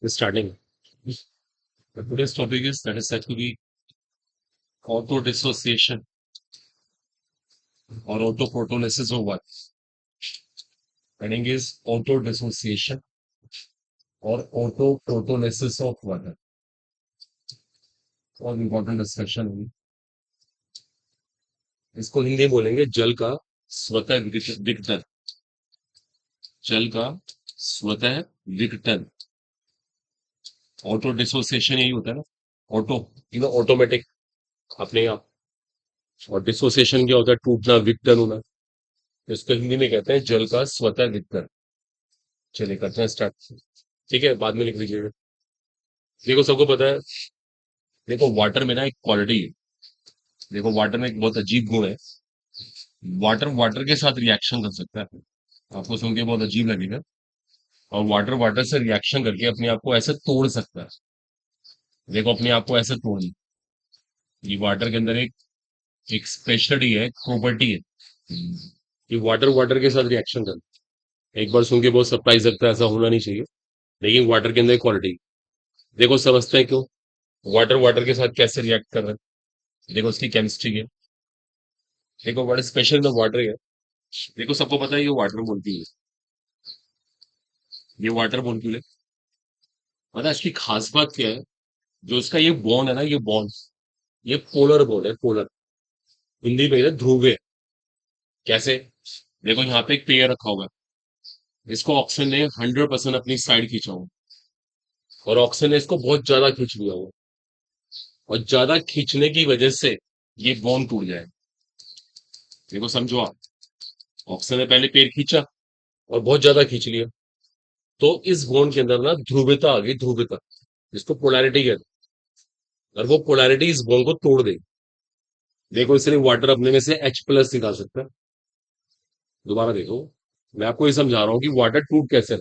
Starting. Today's topic is that is said to be auto dissociation or autophotolysis of what? Meaning is auto dissociation or autophotolysis of what? और important discussion है। इसको हिंदी में बोलेंगे जल का स्वतः विघटन। जल का स्वतः विघटन। ऑटो डिसोसिएशन यही होता है ना। ऑटो ऑटोमेटिक अपने आप। और डिसोसिएशन क्या होता है? टूटना, विघटन होना। इसको हिंदी में कहते हैं जल का स्वतः विघटन। चलिए करते हैं स्टार्ट। ठीक है, बाद में लिख लीजिएगा। देखो सबको पता है। देखो वाटर में ना एक क्वालिटी है। देखो वाटर में एक बहुत अजीब गुण है। वाटर वाटर के साथ रिएक्शन कर सकता है। आपको सुन के बहुत अजीब लगेगा। और वाटर वाटर से रिएक्शन करके अपने आप को ऐसे तोड़ सकता है। देखो अपने आप को ऐसे तोड़ दी। ये वाटर के अंदर एक एक स्पेशलिटी है, प्रॉपर्टी है। ये वाटर वाटर के साथ रिएक्शन कर। एक बार सुन के बहुत सरप्राइज लगता है, ऐसा होना नहीं चाहिए। लेकिन वाटर के अंदर क्वालिटी। देखो समझते हैं क्यों वाटर वाटर के साथ कैसे रिएक्ट कर रहा है। देखो उसकी केमिस्ट्री है। देखो बड़ा स्पेशल द वाटर है। देखो सबको पता है ये वाटर मॉलिक्यूल है। ये वाटर मॉलिक्यूल है। पता है इसकी खास बात क्या है? जो इसका ये बॉन्ड है ना, ये बॉन्ड, ये पोलर बॉन्ड है, पोलर। हिंदी में है ध्रुवीय। कैसे? देखो यहाँ पे एक पेयर रखा हुआ है। इसको ऑक्सीजन ने 100% अपनी साइड खींचा हुआ। और ऑक्सीजन ने इसको बहुत ज्यादा खींच लिया हुआ। और ज्यादा खींचने की वजह से ये बॉन्ड टूट जाए। देखो समझो आप। ऑक्सीजन ने पहले पेड़ खींचा और बहुत ज्यादा खींच लिया। तो इस बॉन्ड के अंदर ना ध्रुवीयता आ गई, ध्रुवीयता, जिसको पोलैरिटी कहते हैं। और वो पोलैरिटी इस बॉन्ड को तोड़ देगी। देखो इसलिए वाटर अपने में से H+ निकाल सकता है। दोबारा देखो, मैं आपको ये समझा रहा हूँ कि वाटर टूट कैसे।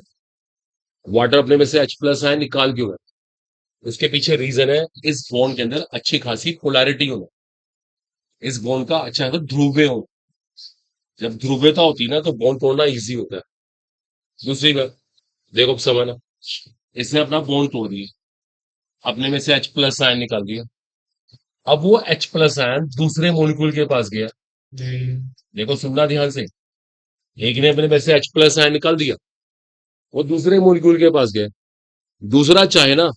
वाटर अपने में से H+ आयन निकाल क्यों है? उसके पीछे रीजन है इस बॉन्ड के अंदर अच्छी खासी पोलैरिटी होना। इस बॉन्ड का अच्छा खासा ध्रुवीय होना। जब ध्रुवीयता होती है ना तो बॉन्ड तोड़ना इजी होता है। दूसरी बात, देखो अब समझना। इसने अपना बॉन्ड तोड़ दिया। अपने में से H+ आयन निकाल दिया। अब वो H+ आयन दूसरे मोलिक्यूल के पास गया। देखो सुनना ध्यान से। एक ने अपने में से H+ आयन निकाल दिया। वो दूसरे मोलिक्यूल के पास गया। दूसरा चाहे ना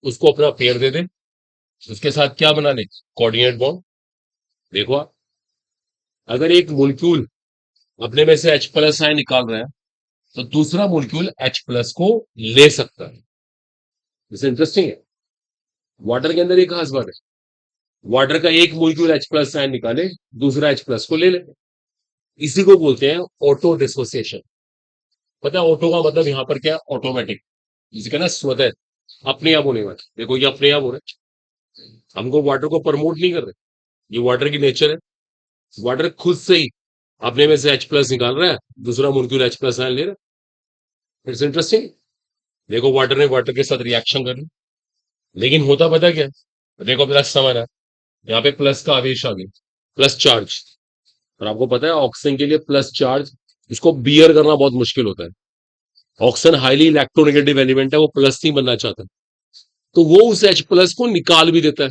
उसको अपना पेयर दे दे। उसके साथ क्या बना ले? Coordinate bond. देखो आप, अगर एक मोलिक्यूल अपने में से H+ आयन निकाल रहा है तो दूसरा मोलिक्यूल H+ को ले सकता है। इसे इंटरेस्टिंग है। वाटर के अंदर एक खास बात है। वाटर का एक मोलिक्यूल H+ आयन निकाले, दूसरा H+ को ले ले। इसी को बोलते हैं ऑटो डिसोसिएशन। पता है ऑटो का मतलब यहां पर क्या? ऑटोमेटिक। जिसे कहना स्वतः, अपने आप होने वाला। देखो ये अपने आप हो रहा है। हमको वाटर को प्रमोट नहीं कर रहे। ये वाटर की नेचर है। वाटर खुद से ही अपने में से H+ निकाल रहा है, दूसरा मोलिक्यूल H+ आयन ले रहा है। It's interesting. देखो वाटर ने वाटर के साथ रिएक्शन कर ली। लेकिन होता पता क्या है? देखो प्लस समझ है। यहाँ पे प्लस का आवेश आ गया, प्लस चार्ज। और आपको पता है ऑक्सीजन के लिए प्लस चार्ज, इसको बियर करना बहुत मुश्किल होता है। ऑक्सीजन हाईली इलेक्ट्रोनेगेटिव एलिमेंट है, वो प्लस नहीं बनना चाहता। तो वो उस H+ को निकाल भी देता है।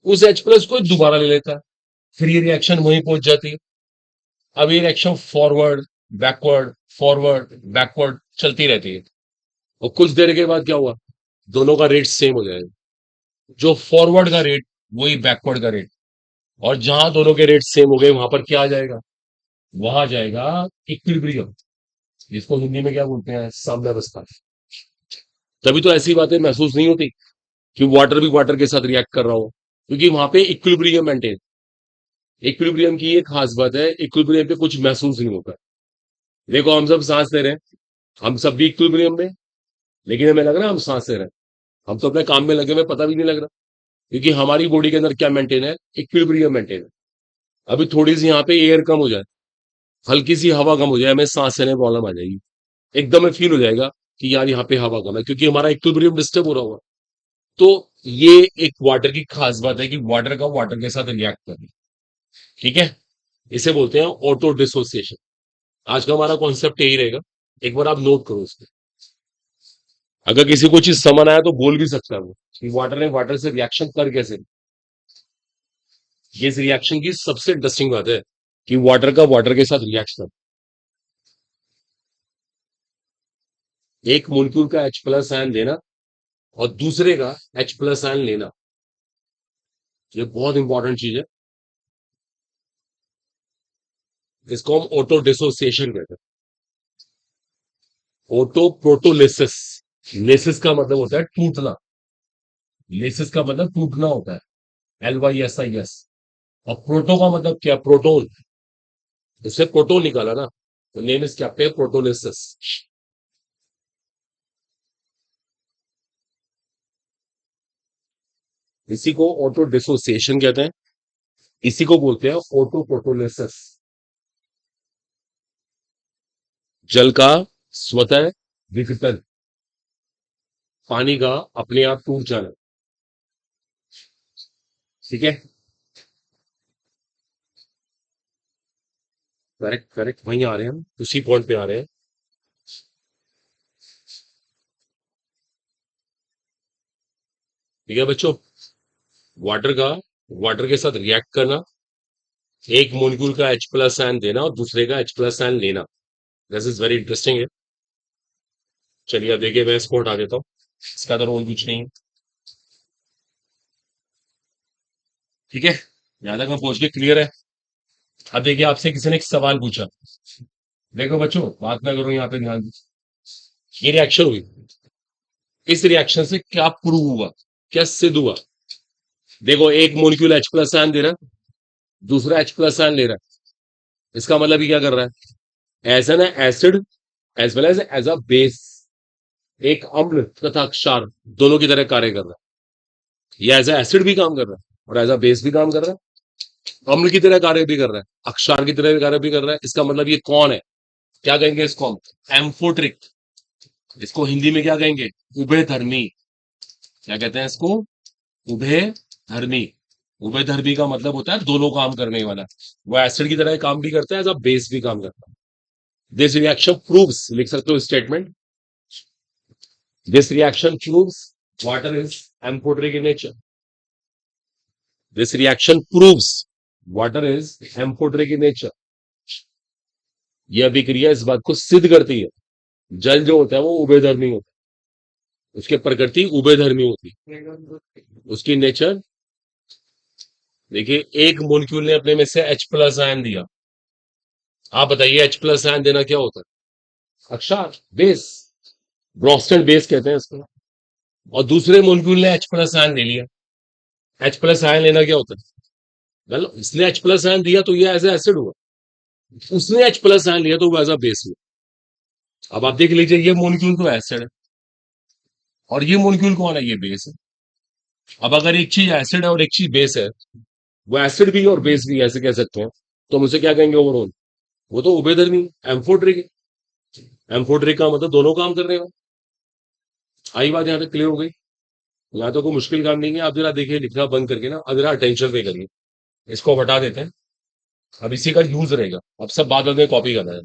उस H+ को दोबारा ले लेता है। फिर ये रिएक्शन वहीं पहुंच जाती है। अब ये reaction forward, backward, forward, backward चलती रहती है। और कुछ देर के बाद क्या हुआ? दोनों का रेट सेम हो जाएगा। जो फॉरवर्ड का रेट वही बैकवर्ड का रेट। और जहां दोनों के रेट सेम हो गए वहां पर क्या आ जाएगा? वहां जाएगा इक्विलिब्रियम, जिसको हिंदी में क्या बोलते हैं? साम्यावस्था। तभी तो ऐसी बातें महसूस नहीं होती कि वाटर भी वाटर के साथ रिएक्ट कर रहा हो, क्योंकि वहां पे इक्विलिब्रियम मेंटेन। इक्विलिब्रियम की एक खास बात है, इक्विलिब्रियम पे कुछ महसूस नहीं होता। देखो हम सब सांस ले रहे हैं, हम सब भी इक्विलिब्रियम में। लेकिन हमें लग रहा है हम सांस ले रहे हैं। हम तो अपने काम में लगे हुए, पता भी नहीं लग रहा। क्योंकि हमारी बॉडी के अंदर क्या मेंटेन है? इक्विलिब्रियम मेंटेन है। अभी थोड़ी सी यहाँ पे एयर कम हो जाए, हल्की सी हवा कम हो जाए, हमें सांस लेने में प्रॉब्लम आ जाएगी। एकदम में फील हो जाएगा कि यार यहाँ पे हवा कम है, क्योंकि हमारा इक्विलिब्रियम डिस्टर्ब हो रहा होगा। तो ये एक वाटर की खास बात है कि वाटर का वाटर के साथ रिएक्ट करना। ठीक है, इसे बोलते हैं ऑटो डिसोसिएशन। आज का हमारा कॉन्सेप्ट यही रहेगा। एक बार आप नोट करो इसको। अगर किसी को चीज समझ आया तो बोल भी सकता है वो कि वाटर ने वाटर से रिएक्शन कर कैसे। ये इस रिएक्शन की सबसे इंटरेस्टिंग बात है कि वाटर का वाटर के साथ रिएक्शन, एक मोलिक्यूल का H प्लस आयन लेना और दूसरे का H प्लस आयन लेना, ये बहुत इंपॉर्टेंट चीज है। इसको हम ऑटो डिसोसिएशन कहते हैं, ऑटो प्रोटोलिसिस। लेसिस का मतलब होता है टूटना, लेसिस का मतलब टूटना होता है, LYSIS। और प्रोटो का मतलब क्या, प्रोटोन, इससे प्रोटोन निकाला ना, तो नेम इज क्या पे, प्रोटोलिसिस। इसी को ऑटो डिसोसिएशन कहते हैं, इसी को बोलते हैं ऑटो प्रोटोलिसिस। जल का स्वतः विघटन, पानी का अपने आप टूट जाना। ठीक है, करेक्ट करेक्ट, वहीं आ रहे हैं हम, उसी पॉइंट पे आ रहे हैं। ठीक है बच्चों, वाटर का वाटर के साथ रिएक्ट करना, एक मोलिक्यूल का H प्लस आयन देना और दूसरे का H प्लस आयन लेना, दिस इज वेरी इंटरेस्टिंग है। चलिए अब देखिए, मैं इसको हटा देता हूँ, इसका तो रोल कुछ नहीं है। ठीक है, यहां तक मैं पहुंच के क्लियर है। अब देखिए, आपसे किसी ने एक सवाल पूछा, देखो बच्चों बात ना करो, यहाँ पे ध्यान दीजिए। ये रिएक्शन हुई, इस रिएक्शन से क्या प्रूव हुआ, क्या सिद्ध हुआ। देखो, एक मोलिक्यूल H प्लस आयन दे रहा है, दूसरा H प्लस आयन ले रहा है। इसका मतलब ये क्या कर रहा है, as an acid as well as a base, एक अम्ल तथा क्षार दोनों की तरह कार्य कर रहा है। ये एज अ एसिड भी काम कर रहा है और एज अ बेस भी काम कर रहा है, अम्ल की तरह कार्य भी कर रहा है, अक्षार की तरह कार्य भी कर रहा है। इसका मतलब ये कौन है, क्या कहेंगे इसको हम, एम्फोट्रिक। इसको हिंदी में क्या कहेंगे, उभयधर्मी। क्या कहते हैं इसको, उभयधर्मी। उभयधर्मी का मतलब होता है दोनों काम करने वाला, वो एसिड की तरह काम भी करता है, एज अ बेस भी काम करता है। दिस रिएक्शन प्रूव्स, लिख सकते हो statement, this reaction proves water is amphoteric in nature. This reaction proves water is amphoteric in nature. यह अभिक्रिया इस बात को सिद्ध करती है, जल जो होता है वो उभयधर्मी होता है, उसकी प्रकृति उभयधर्मी होती है, उसकी नेचर। देखिए, एक मोलिक्यूल ने अपने में से H प्लस आयन दिया, आप बताइए H प्लस आयन देना क्या होता है, अक्षार, बेस, ब्रोंस्टन बेस कहते हैं इसको। और दूसरे मोलिक्यूल ने H प्लस आयन ले लिया, H प्लस आयन लेना क्या होता है, well, इसने H प्लस आयन दिया तो ये एज एसिड हुआ, उसने H प्लस आयन लिया तो वो एज अ बेस हुआ। अब आप देख लीजिए, ये मोलिक्यूल तो एसिड है और ये मोलिक्यूल कौन है, ये बेस है। अब अगर एक चीज एसिड है और एक चीज बेस है, वो एसिड भी और बेस भी ऐसे कह सकते हैं, तो हम उसे क्या कहेंगे ओवरऑल, वो तो उभयधर्मी, एम्फोट्रिक। एम्फोट्रिक का मतलब दोनों काम कर रहे हो। आई बात, यहाँ तक क्लियर हो गई। यहाँ तो कोई मुश्किल काम नहीं है, आप जरा देखिए, लिखना बंद करके ना अब जरा अटेंशन पे करिए, इसको हटा देते हैं, अब इसी का यूज रहेगा, अब सब बाद में कॉपी करना है।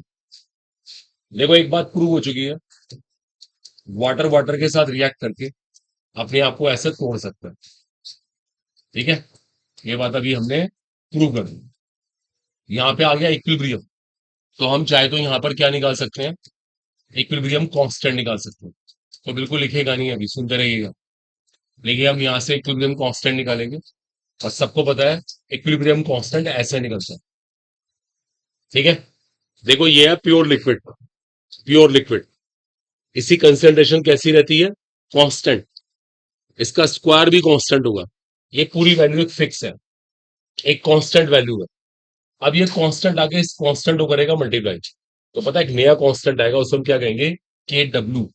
देखो, एक बात प्रूव हो चुकी है, वाटर वाटर के साथ रिएक्ट करके अपने आप को ऐसे तोड़ सकता है। ठीक है, ये बात अभी हमने प्रूव कर दी। यहाँ पे आ गया इक्विलिब्रियम, तो हम चाहे तो यहाँ पर क्या निकाल सकते हैं, इक्विलिब्रियम कांस्टेंट निकाल सकते हैं। तो बिल्कुल लिखेगा नहीं, अभी सुनते रहिएगा। देखिए, हम यहाँ से इक्विलिब्रियम कांस्टेंट निकालेंगे, और सबको पता है इक्विलिब्रियम कांस्टेंट ऐसे निकलता है। ठीक है, देखो ये है प्योर लिक्विड, प्योर लिक्विड, इसी कंसेंट्रेशन कैसी रहती है, कांस्टेंट, इसका स्क्वायर भी कांस्टेंट होगा। ये पूरी वैल्यू एक फिक्स है, एक कांस्टेंट वैल्यू है। अब ये कांस्टेंट आके इस कांस्टेंट को करेगा मल्टीप्लाई, तो पता है एक नया कांस्टेंट आएगा, उसको हम क्या कहेंगे, के डब्ल्यू।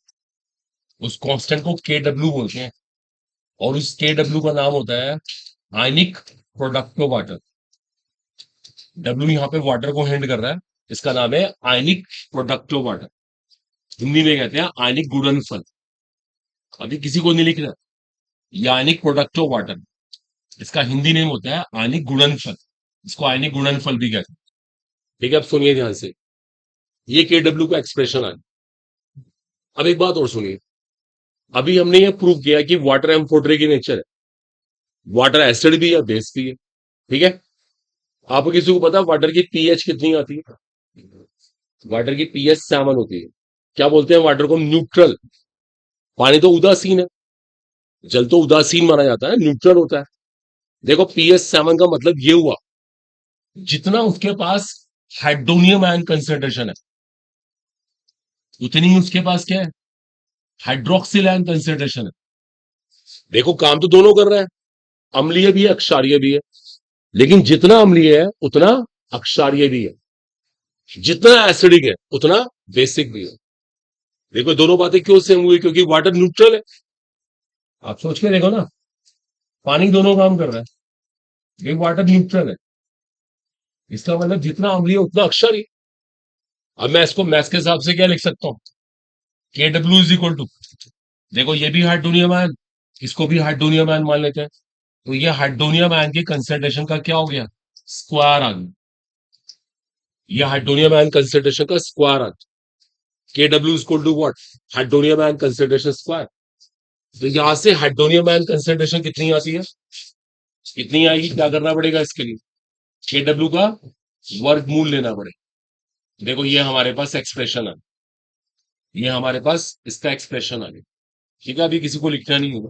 उस कांस्टेंट को के डब्ल्यू बोलते हैं, और उस के डब्ल्यू का नाम होता है ionic product of water. W यहाँ पे वाटर को हैंड कर रहा है, इसका नाम है ionic product of water, Hindi में कहते हैं आयनिक गुणनफल। अभी किसी को नहीं लिखना, ये आयनिक प्रोडक्ट ऑफ वाटर, इसका हिंदी नेम होता है आयनिक गुणनफल, इसको आयनिक गुणनफल भी कहते हैं। ठीक है, अब सुनिए ध्यान से, ये के डब्ल्यू का एक्सप्रेशन है। अब एक बात और सुनिए, अभी हमने ये प्रूव किया कि वाटर एम्फोटरी की नेचर है, वाटर एसिड भी है, बेस भी है। ठीक है। आपको किसी को पता वाटर की पीएच कितनी आती है? वाटर की पीएच 7 होती है। क्या बोलते हैं वाटर को? न्यूट्रल। पानी तो उदासीन है, जल तो उदासीन माना जाता है, न्यूट्रल होता है। देखो पीएच 7 का मतलब ये हुआ, जितना उसके पास हाइड्रोनियम आयन कंसेंट्रेशन है, उतनी ही उसके पास क्या है? हाइड्रोक्सिल आयन कंसेंट्रेशन है। देखो काम तो दोनों कर रहा है, अम्लीय भी है अक्षारीय भी है, लेकिन जितना अम्लीय है उतना अक्षारीय भी है, जितना एसिडिक है उतना बेसिक भी है। देखो दोनों बातें क्यों सेम हुई? क्योंकि वाटर न्यूट्रल है। आप सोच के देखो ना, पानी दोनों काम कर रहा है, ये वाटर न्यूट्रल है, इसका मतलब जितना अम्लीय उतना अक्षारीय। अब मैं इसको मैथ्स के हिसाब से क्या लिख सकता हूँ? के डब्ल्यू इज इक्वल टू, देखो ये भी हाइड्रोनियम आयन, इसको भी हाइड्रोनियम आयन मान लेते हैं, तो ये हाइड्रोनियम आयन की कंसेंट्रेशन का क्या हो गया? स्क्वायर आ गया। ये हाइड्रोनियम आयन कंसेंट्रेशन का स्क्वायर आ गया। K W is equal to what? Hydronium ion concentration square. तो यहां से हाइड्रोनियम आयन कंसेंट्रेशन कितनी आती है? कितनी आएगी? क्या करना पड़ेगा इसके लिए? के डब्ल्यू का वर्गमूल लेना पड़ेगा। देखो ये हमारे पास एक्सप्रेशन है, ये हमारे पास इसका एक्सप्रेशन आ गया। ठीक है, अभी किसी को लिखना नहीं होगा।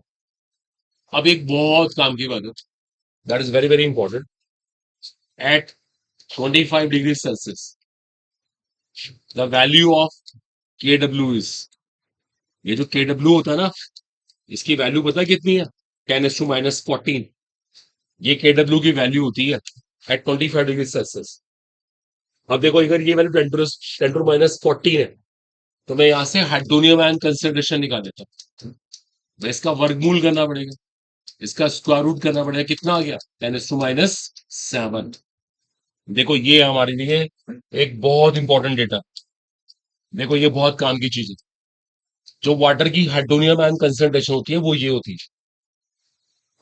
अब एक बहुत काम की बात है, that is very very important. At 25 degree Celsius the value of K W is, ये जो के डब्ल्यू होता है ना, इसकी वैल्यू पता है कितनी है? 10⁻14। ये के डब्ल्यू की वैल्यू होती है एट 25 डिग्री सेल्सियस। अब देखो अगर ये वैल्यू 10⁻14 है, तो मैं यहां से हाइड्रोनियम आयन कंसेंट्रेशन निकाल देता हूं। मैं इसका वर्गमूल करना पड़ेगा, इसका स्क्वायर रूट करना पड़ेगा। कितना आ गया? 10⁻7। देखो ये हमारे लिए एक बहुत इंपॉर्टेंट डेटा। देखो ये बहुत काम की चीज है। जो वाटर की हाइड्रोनियम आयन कंसेंट्रेशन होती है वो ये होती है।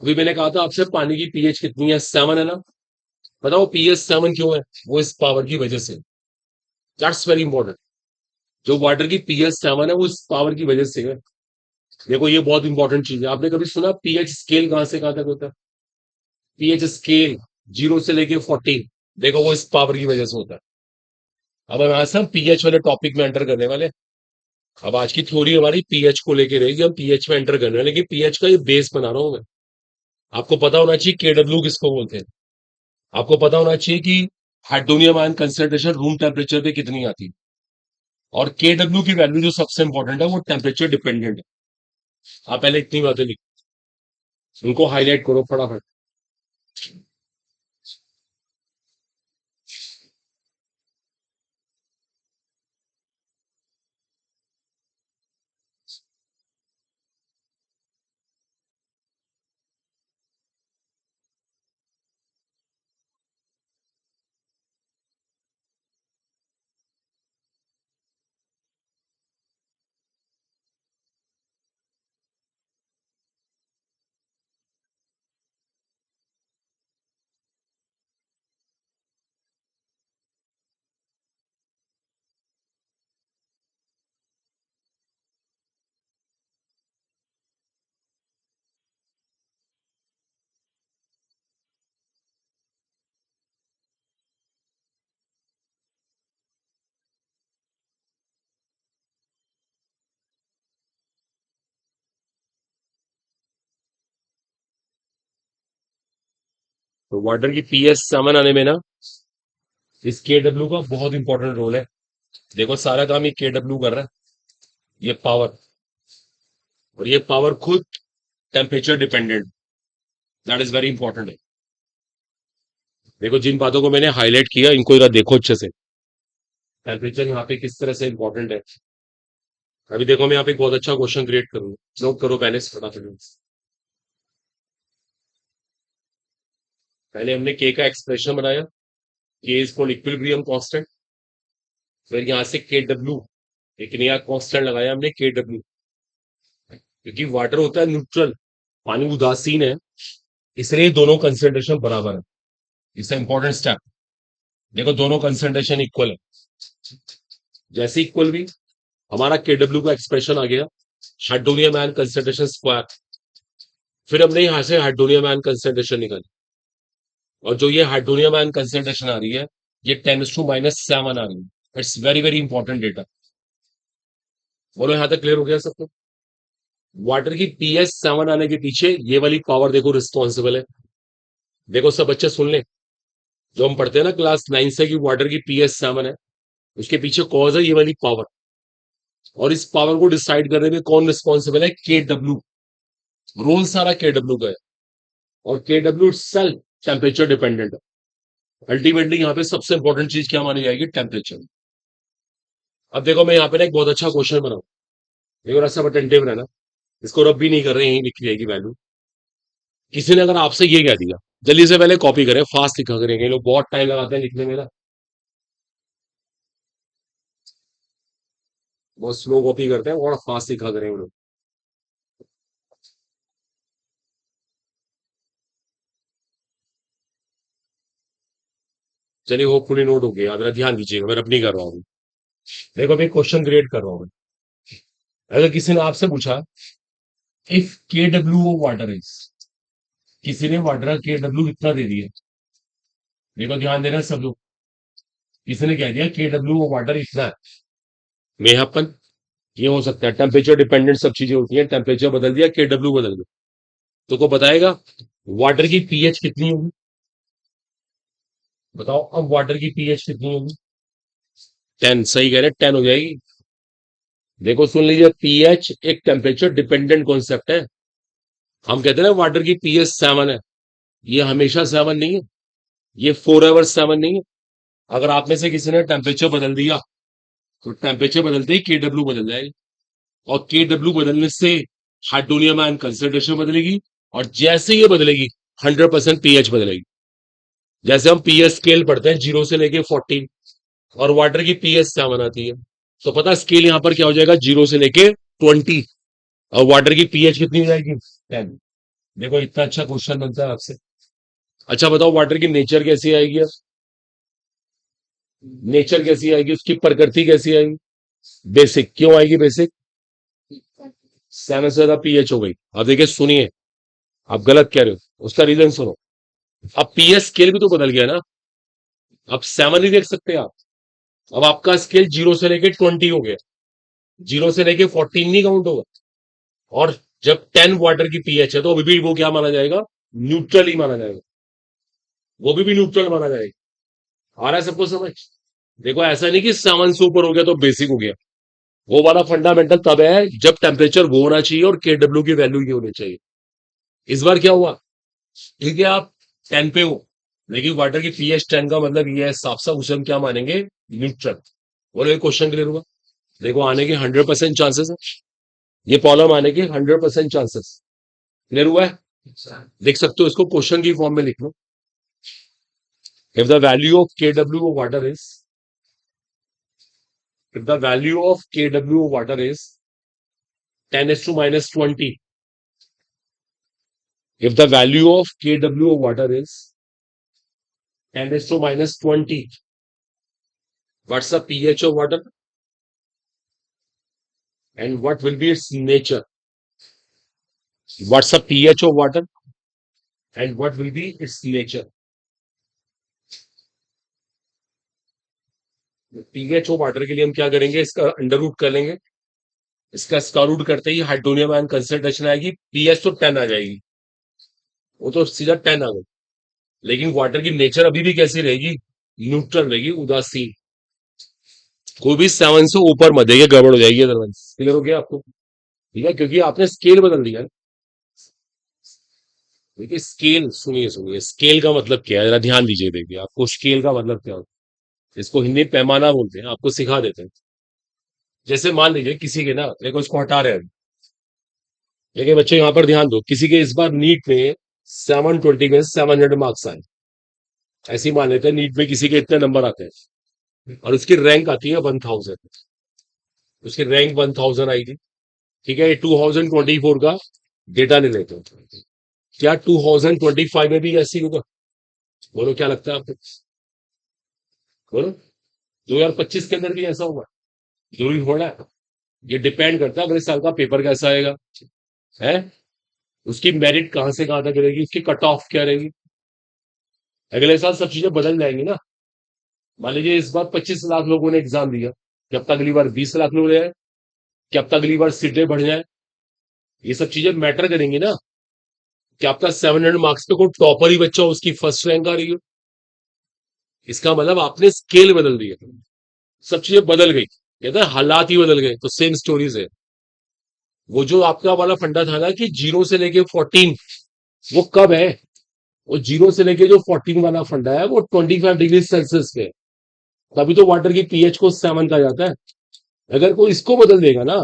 अभी मैंने कहा था आपसे पानी की पीएच कितनी है? 7 है ना। बताओ पीएच 7 क्यों है? वो इस पावर की वजह से। That's very important. जो वाटर की पीएच 7 है वो इस पावर की वजह से है। देखो ये बहुत इंपॉर्टेंट चीज है। आपने कभी सुना पीएच स्केल कहां से कहां तक होता है? पीएच स्केल 0 से लेके 14, देखो वो इस पावर की वजह से होता है। अब हम यहाँ से हम पीएच वाले टॉपिक में एंटर करने वाले। अब आज की थ्योरी हमारी पीएच को लेके रहेगी, हम पीएच में एंटर करने वाले, लेकिन पीएच का ये बेस बना रहा हूं मैं। आपको पता होना चाहिए केडब्ल्यू किसको बोलते हैं। आपको पता होना चाहिए कि hydronium ion concentration room temperature पे कितनी आती है, और केडब्ल्यू की वैल्यू जो सबसे इंपॉर्टेंट है वो टेम्परेचर डिपेंडेंट है। आप पहले इतनी बातें लिख, उनको हाईलाइट करो फटाफट। तो वाटर की पीएच 7 आने में ना इस केडब्ल्यू का बहुत इंपॉर्टेंट रोल है। देखो सारा काम ये केडब्ल्यू कर रहा है, ये पावर, और ये पावर खुद temperature dependent. That is very important है। देखो जिन बातों को मैंने हाईलाइट किया इनको जरा देखो अच्छे से। टेम्परेचर यहाँ पे किस तरह से इंपॉर्टेंट है। अभी देखो मैं यहाँ पे एक बहुत अच्छा क्वेश्चन क्रिएट करूंगा, नोट करो पहले से फटाफट। पहले हमने के का एक्सप्रेशन बनाया, के इज फॉर इक्विलिब्रियम कांस्टेंट। फिर यहाँ से के डब्ल्यू, एक नया कांस्टेंट लगाया हमने के डब्ल्यू, क्योंकि वाटर होता है न्यूट्रल, पानी उदासीन है, इसलिए दोनों कंसेंट्रेशन बराबर है। इसका इंपॉर्टेंट स्टेप। देखो दोनों कंसेंट्रेशन इक्वल है, जैसे इक्वल भी हमारा के डब्ल्यू का एक्सप्रेशन आ गया, हाइड्रोनियम आयन कंसेंट्रेशन स्क्वायर। फिर हमने यहां से हाइड्रोनियम आयन कंसेंट्रेशन निकाली, और जो ये हाइड्रोनियम आयन कंसेंट्रेशन आ रही है, ये 10⁻⁷ आ रही है। It's very very important data. बोलो यहां तक क्लियर हो गया सबको? वाटर की pH 7 आने के पीछे ये वाली पावर देखो रिस्पॉन्सिबल है। देखो सब बच्चे सुन ले, जो हम पढ़ते हैं ना क्लास 9 से कि वाटर की pH 7 है, उसके पीछे कॉज है ये वाली पावर। और इस पावर को डिसाइड करने में कौन रिस्पॉन्सिबल है? KW। रोल सारा KW का है, और KW सेल्फ टेम्परेचर डिपेंडेंट है। अल्टीमेटली यहाँ पे सबसे इंपॉर्टेंट चीज क्या मानी जाएगी? टेम्परेचर। अब देखो मैं यहाँ पे ना एक बहुत अच्छा क्वेश्चन बनाऊं, देखो सब अटेंटिव रहना, इसको रब भी नहीं कर रहे, यही लिखी जाएगी वैल्यू। किसी ने अगर आपसे ये कह दिया, जल्दी से पहले कॉपी करें, फास्ट लिखा करेंगे, लोग बहुत टाइम लगाते हैं लिखने में ना, बहुत स्लो कॉपी करते हैं, और फास्ट लिखा करेंगे लोग। चलिए होपफुली नोट हो गया, मेरा ध्यान दीजिएगा, मैं अपनी कर रहा हूँ। देखो अभी क्वेश्चन क्रिएट कर रहा हूँ मैं। अगर किसी ने आपसे पूछा इफ KW वाटर इज, किसी ने वाटर का KW कितना दे दिया, देखो ध्यान देना सब लोग। किसी ने कह दिया KW वाटर इतना है, मेहपन ये हो सकता है, टेम्परेचर डिपेंडेंट सब चीजें होती हैं, टेम्परेचर बदल दिया KW बदल दिया, तो को बताएगा वाटर की पीएच कितनी होगी? बताओ अब वाटर की पीएच कितनी होगी? 10, सही कह रहे, 10 हो जाएगी। देखो सुन लीजिए, पीएच एक टेम्परेचर डिपेंडेंट कॉन्सेप्ट है। हम कहते हैं ना वाटर की pH 7 है, ये हमेशा 7 नहीं है, ये 4 एवर 7 नहीं है। अगर आप में से किसी ने टेम्परेचर बदल दिया, तो टेम्परेचर बदलते ही KW बदल जाएगी, और KW बदलने से हाइड्रोनियम आयन कंसेंट्रेशन बदलेगी, और जैसे ये बदलेगी 100% पीएच बदलेगी। जैसे हम पीएच स्केल पढ़ते हैं 0 से लेके 14, और वाटर की pH 7 आती है, तो पता स्केल यहां पर क्या हो जाएगा? 0 से लेके 20, और वाटर की पीएच कितनी हो जाएगी? 10। देखो इतना अच्छा क्वेश्चन बनता है आपसे। अच्छा बताओ वाटर की नेचर कैसी आएगी? अब नेचर कैसी आएगी, उसकी प्रकृति कैसी आएगी? बेसिक क्यों आएगी? बेसिक 7 से ज्यादा पीएच हो गई। अब देखिए सुनिए, आप गलत कह रहे हो, उसका रीजन सुनो। अब पीएच स्केल भी तो बदल गया ना, अब 7 नहीं देख सकते आप, अब आपका स्केल 0 से लेके 20 हो गया, 0 से लेके 14 नहीं काउंट होगा। और जब 10 वाटर की पीएच है, तो अभी भी वो क्या माना जाएगा? न्यूट्रल ही माना जाएगा, वो भी न्यूट्रल माना जाएगा। आ रहा है सबको समझ? देखो ऐसा नहीं कि 7 से ऊपर हो गया तो बेसिक हो गया, वो वाला फंडामेंटल तब है जब टेम्परेचर वो होना चाहिए और KW की वैल्यू ये होनी चाहिए। इस बार क्या हुआ? ठीक है आप 10 पे हो, लेकिन वाटर की pH 10 का मतलब ये है, साफ साफ उसे हम क्या मानेंगे? न्यूट्रल। बोलो ये क्वेश्चन क्लियर हुआ? देखो आने के 100% चांसेस है, ये प्रॉब्लम आने के 100% चांसेस। क्लियर हुआ है? देख सकते हो, इसको क्वेश्चन की फॉर्म में लिख लो। If the value of KW water is, if the value of KW water is 10 is to minus 20, if the value of KW water is 10 is to minus 20, what's the pH of water and what will be its nature? What's the pH of water and what will be its nature? pH of water के लिए हम क्या करेंगे? इसका under root कर लेंगे, इसका square root करते ही हाइड्रोनियम आयन कंसेंट्रेशन आएगी, pH तो 10 आ जाएगी, वो तो सीधा 10 आ गई। लेकिन वाटर की नेचर अभी भी कैसी रहेगी? न्यूट्रल रहेगी, उदासीन। कोई भी 7 से ऊपर मत जाइए, गड़बड़ हो जाएगी अदरवाइज। क्लियर हो गया आपको? ठीक है, क्योंकि आपने स्केल बदल दिया है। देखिए स्केल, सुनिए सुनिए, स्केल का मतलब क्या है, जरा ध्यान दीजिए। देखिए आपको स्केल का मतलब क्या होता है, इसको हिंदी में पैमाना बोलते हैं, आपको सिखा देते हैं। जैसे मान लीजिए किसी के ना, देखो इसको हटा रहे हैं, लेकिन बच्चे यहाँ पर ध्यान दो, किसी के इस बार नीट में 720 में 700 मार्क्स आए, ऐसे ही मान लेते हैं नीट में किसी के इतने नंबर आते हैं, और उसकी रैंक आती है 1000, उसकी रैंक 1000 आई थी। ठीक है, ये 2024 का डेटा ले लेते हैं। क्या 2025 में भी ऐसी होगा? बोलो क्या लगता है आपको? बोलो 2025 के अंदर भी ऐसा होगा? जरूरी हो रहा है? ये डिपेंड करता है अगले साल का पेपर कैसा आएगा, है, उसकी मेरिट कहाँ से कहाँ तक रहेगी, उसकी कट ऑफ क्या रहेगी। अगले साल सब चीजें बदल जाएंगी ना। मान लीजिए इस बार 25 लाख लोगों ने एग्जाम दिया, क्या पता अगली बार 20 लाख लोग रहे, क्या पता अगली बार सीटें बढ़ जाए। ये सब चीजें मैटर करेंगी ना। क्या पता 700 मार्क्स पे कोई टॉपर ही बच्चा हो, उसकी फर्स्ट रैंक आ रही हो। इसका मतलब आपने स्केल बदल दिया, सब चीजें बदल गई, कहते हैं हालात ही बदल गए। तो सेम स्टोरीज है। वो जो आपका वाला फंडा था ना कि 0 से लेके 14, वो कब है? वो 0 से लेके जो 14 वाला फंडा है वो 25 डिग्री सेल्सियस पे है। तभी तो वाटर की पीएच को 7 कहा जाता है। अगर कोई इसको बदल देगा ना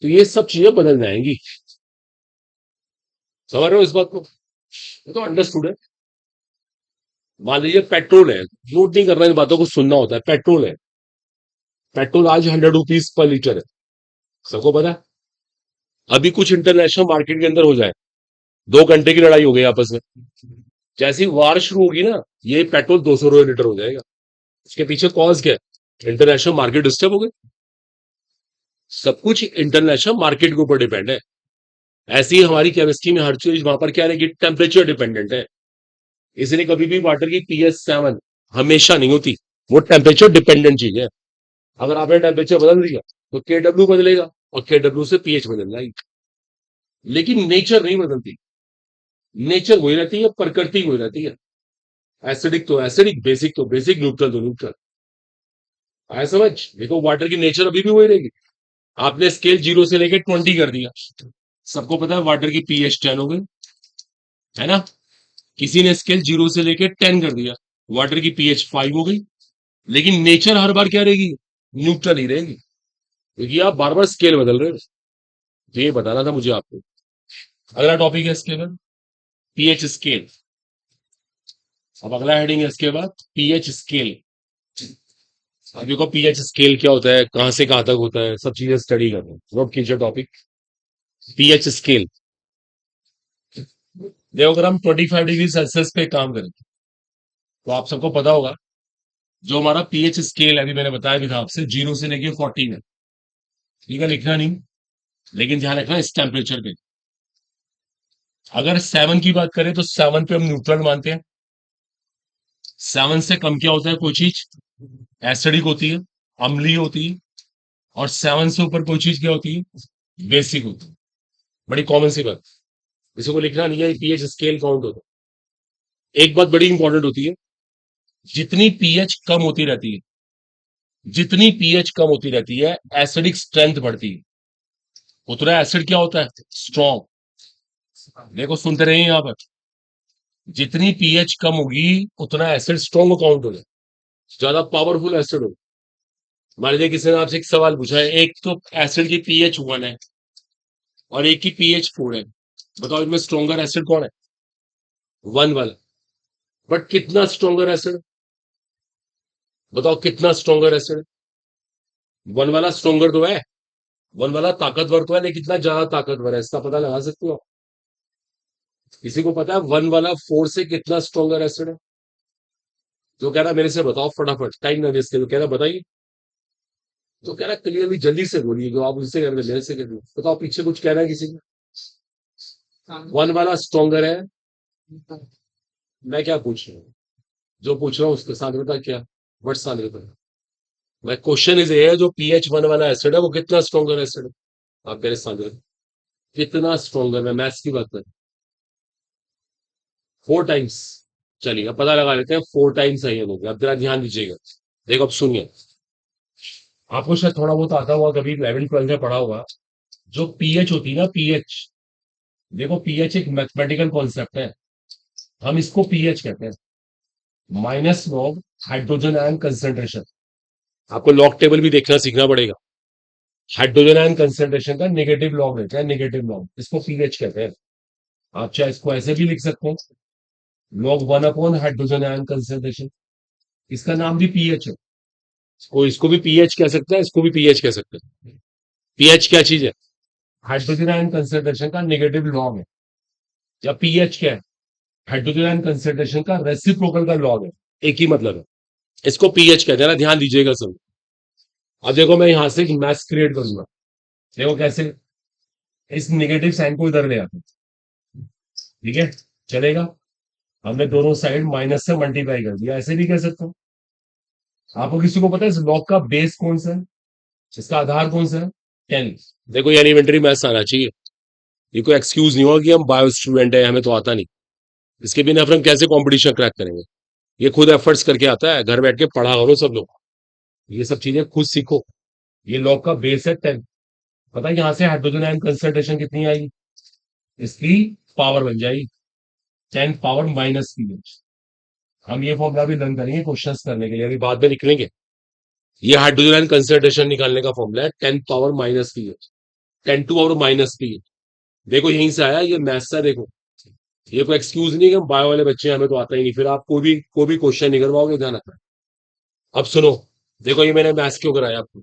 तो ये सब चीजें बदल जाएंगी। समझ रहे हो इस बात को? ये तो अंडरस्टूड है। मान लीजिए पेट्रोल है, नोट नहीं करना, इन बातों को सुनना होता है। पेट्रोल है, पेट्रोल आज 100 रुपीज पर लीटर है, सबको पता है। अभी कुछ इंटरनेशनल मार्केट के अंदर हो जाए, 2 घंटे की लड़ाई हो गई आपस में, जैसी वार शुरू होगी ना, ये पेट्रोल 200 रुपये लीटर हो जाएगा। इसके पीछे कॉज क्या है? इंटरनेशनल मार्केट डिस्टर्ब हो गई। सब कुछ इंटरनेशनल मार्केट के ऊपर डिपेंड है। ऐसे ही हमारी केमिस्ट्री में हर चीज वहां पर क्या रहेगी? टेम्परेचर डिपेंडेंट है। इसलिए कभी भी वाटर की pH 7 हमेशा नहीं होती, वो टेम्परेचर डिपेंडेंट चीज है। अगर आपने टेम्परेचर बदल दिया तो KW बदलेगा, और KW से pH बदल जाएगी। लेकिन नेचर नहीं बदलती, नेचर वही रहती है, प्रकृति वही रहती है। एसिडिक तो एसिडिक, बेसिक तो बेसिक, न्यूट्रल तो न्यूट्रल। आया समझ? देखो वाटर की नेचर अभी भी वही रहेगी। आपने स्केल 0 से लेके 20 कर दिया, सबको पता है वाटर की pH 10 हो गई, है ना। किसी ने स्केल 0 से लेके 10 कर दिया, वाटर की pH 5 हो गई। लेकिन नेचर हर बार क्या रहेगी? न्यूट्रल ही रहेगी, क्योंकि आप बार बार स्केल बदल रहे हो। तो ये बताना था मुझे आपको। अगला टॉपिक है इसके बाद पीएच स्केल। अब अगला हेडिंग है इसके बाद पीएच स्केल। अब देखो पीएच स्केल क्या होता है, कहां से कहां तक होता है, सब चीजें स्टडी करते हैं। नोट कीजिए टॉपिक पीएच स्केल। देखो अगर हम 25 डिग्री सेल्सियस पे काम करें तो आप सबको पता होगा, जो हमारा पीएच स्केल है, अभी मैंने बताया भी था आपसे, 0 से लेके 14 है। ठीक है, लिखना नहीं, लेकिन ध्यान रखना इस टेम्परेचर पे। अगर 7 की बात करें तो 7 पे हम न्यूट्रल मानते हैं। 7 से कम क्या होता है कोई चीज? एसिडिक होती है, अम्लीय होती है। और 7 से ऊपर कोई चीज क्या होती है? बेसिक होती है। बड़ी कॉमन सी बात, किसी को लिखना नहीं है, पीएच स्केल काउंट होता है। एक बात बड़ी इंपॉर्टेंट होती है, जितनी पीएच कम होती रहती है, जितनी पीएच कम होती रहती है, एसिडिक स्ट्रेंथ बढ़ती है। उतना एसिड क्या होता है? स्ट्रॉन्ग। देखो सुनते रहिए यहाँ पर, जितनी पीएच कम होगी उतना एसिड स्ट्रॉन्ग काउंट होगा, ज्यादा पावरफुल एसिड हो। मान लीजिए किसी ने आपसे एक सवाल पूछा है, एक तो एसिड की pH 1 है और एक की pH 4 है, बताओ इनमें स्ट्रॉन्गर एसिड कौन है? 1 वाला। बट कितना स्ट्रॉन्गर एसिड? बताओ कितना स्ट्रॉन्गर एसिड? 1 वाला स्ट्रॉन्गर तो है, 1 वाला ताकतवर तो है, लेकिन कितना ज्यादा ताकतवर है इसका पता लगा सकते हो? किसी को पता है 1 वाला 4 से कितना स्ट्रॉन्गर एसिड है? जो कह रहा है मेरे से बताओ फटाफट, टाइम ना वेस्ट करो, कह रहा बताइए। तो कह रहा क्लियरली जल्दी से बोलिए, जो आप उससे कह रहे मेरे से कह रहे हो। बताओ पीछे कुछ कह रहा है किसी का? 1 वाला स्ट्रॉन्गर है। मैं क्या पूछ रहा हूँ? जो पूछ रहा हूँ उसके सांद्रता क्या? वट सांद्रता। मैं क्वेश्चन इज ये है, जो pH 1 वाला एसिड है वो कितना स्ट्रॉन्गर एसिड है? आप मेरे सांद्रता कितना स्ट्रॉन्गर? मैं मैथ्स की बात कर, 4 टाइम्स। चलिए अब पता लगा लेते हैं, 4 टाइम्स है ये लोग। अब जरा ध्यान दीजिएगा, देखो अब सुनिए। आपको शायद थोड़ा बहुत आता हुआ, कभी 11 12 में पढ़ा होगा। जो पीएच होती है ना, पीएच, देखो पीएच एक मैथमेटिकल कॉन्सेप्ट है। हम इसको पीएच कहते हैं, minus log hydrogen ion concentration. आपको लॉग टेबल भी देखना सीखना पड़ेगा। हाइड्रोजन आयन कंसेंट्रेशन का नेगेटिव लॉग रहता है, नेगेटिव लॉग, इसको पीएच कहते हैं। आप चाहे इसको ऐसे भी लिख सकते हैं, log 1 upon hydrogen ion concentration. इसका नाम भी पीएच है। इसको भी पीएच कह सकते हैं, इसको भी पीएच कह सकते हैं। पीएच क्या चीज है? हाइड्रोजन आयन कंसेंट्रेशन का नेगेटिव लॉग है। या पीएच क्या है? हाइड्रोजन आयन कंसेंट्रेशन का रेसिप्रोकल का लॉग है। एक ही मतलब है। इसको पीएच कहते हैं ना, ध्यान दीजिएगा सब। अब देखो मैं यहां से एक मैथ्स क्रिएट करूंगा, देखो कैसे, इस नेगेटिव साइन को इधर ले आते हैं, ठीक है, चलेगा। हमने दोनों साइड माइनस से मल्टीप्लाई कर दिया, ऐसे भी कर सकते हो। आपको किसी को पता है इस लॉग का बेस कौन सा है, इसका आधार कौन सा है? 10। देखो ये एलिमेंट्री मैथ्स आना चाहिए, ये कोई एक्सक्यूज नहीं होगा कि हम बायो स्टूडेंट है हमें तो आता नहीं। इसके बिना फिर हम कैसे कंपटीशन क्रैक करेंगे? ये खुद एफर्ट्स करके आता है, घर बैठ के पढ़ा करो सब लोग, ये सब चीजें खुद सीखो। ये लॉग का बेस है 10। पता है यहां से हाइड्रोजन आयन कंसंट्रेशन कितनी आएगी, इसकी पावर बन जाएगी 10 पावर-3। हम ये फॉर्मूला भी लर्न करेंगे क्वेश्चंस करने के लिए, अभी बाद में निकलेंगे। ये हाइड्रोजन आयन कंसंट्रेशन निकालने का फॉर्मूला है 10 पावर-3, 10 टू पावर-3। देखो यहीं से आया, ये मैथ्स है देखो। ये कोई एक्सक्यूज नहीं है कि हम बायो वाले बच्चे हैं, हमें तो आता ही नहीं, फिर आप कोई भी क्वेश्चन नहीं कर पाओगे, ध्यान रखना। अब सुनो, देखो ये मैंने मैथ्स क्यों कराया आपको।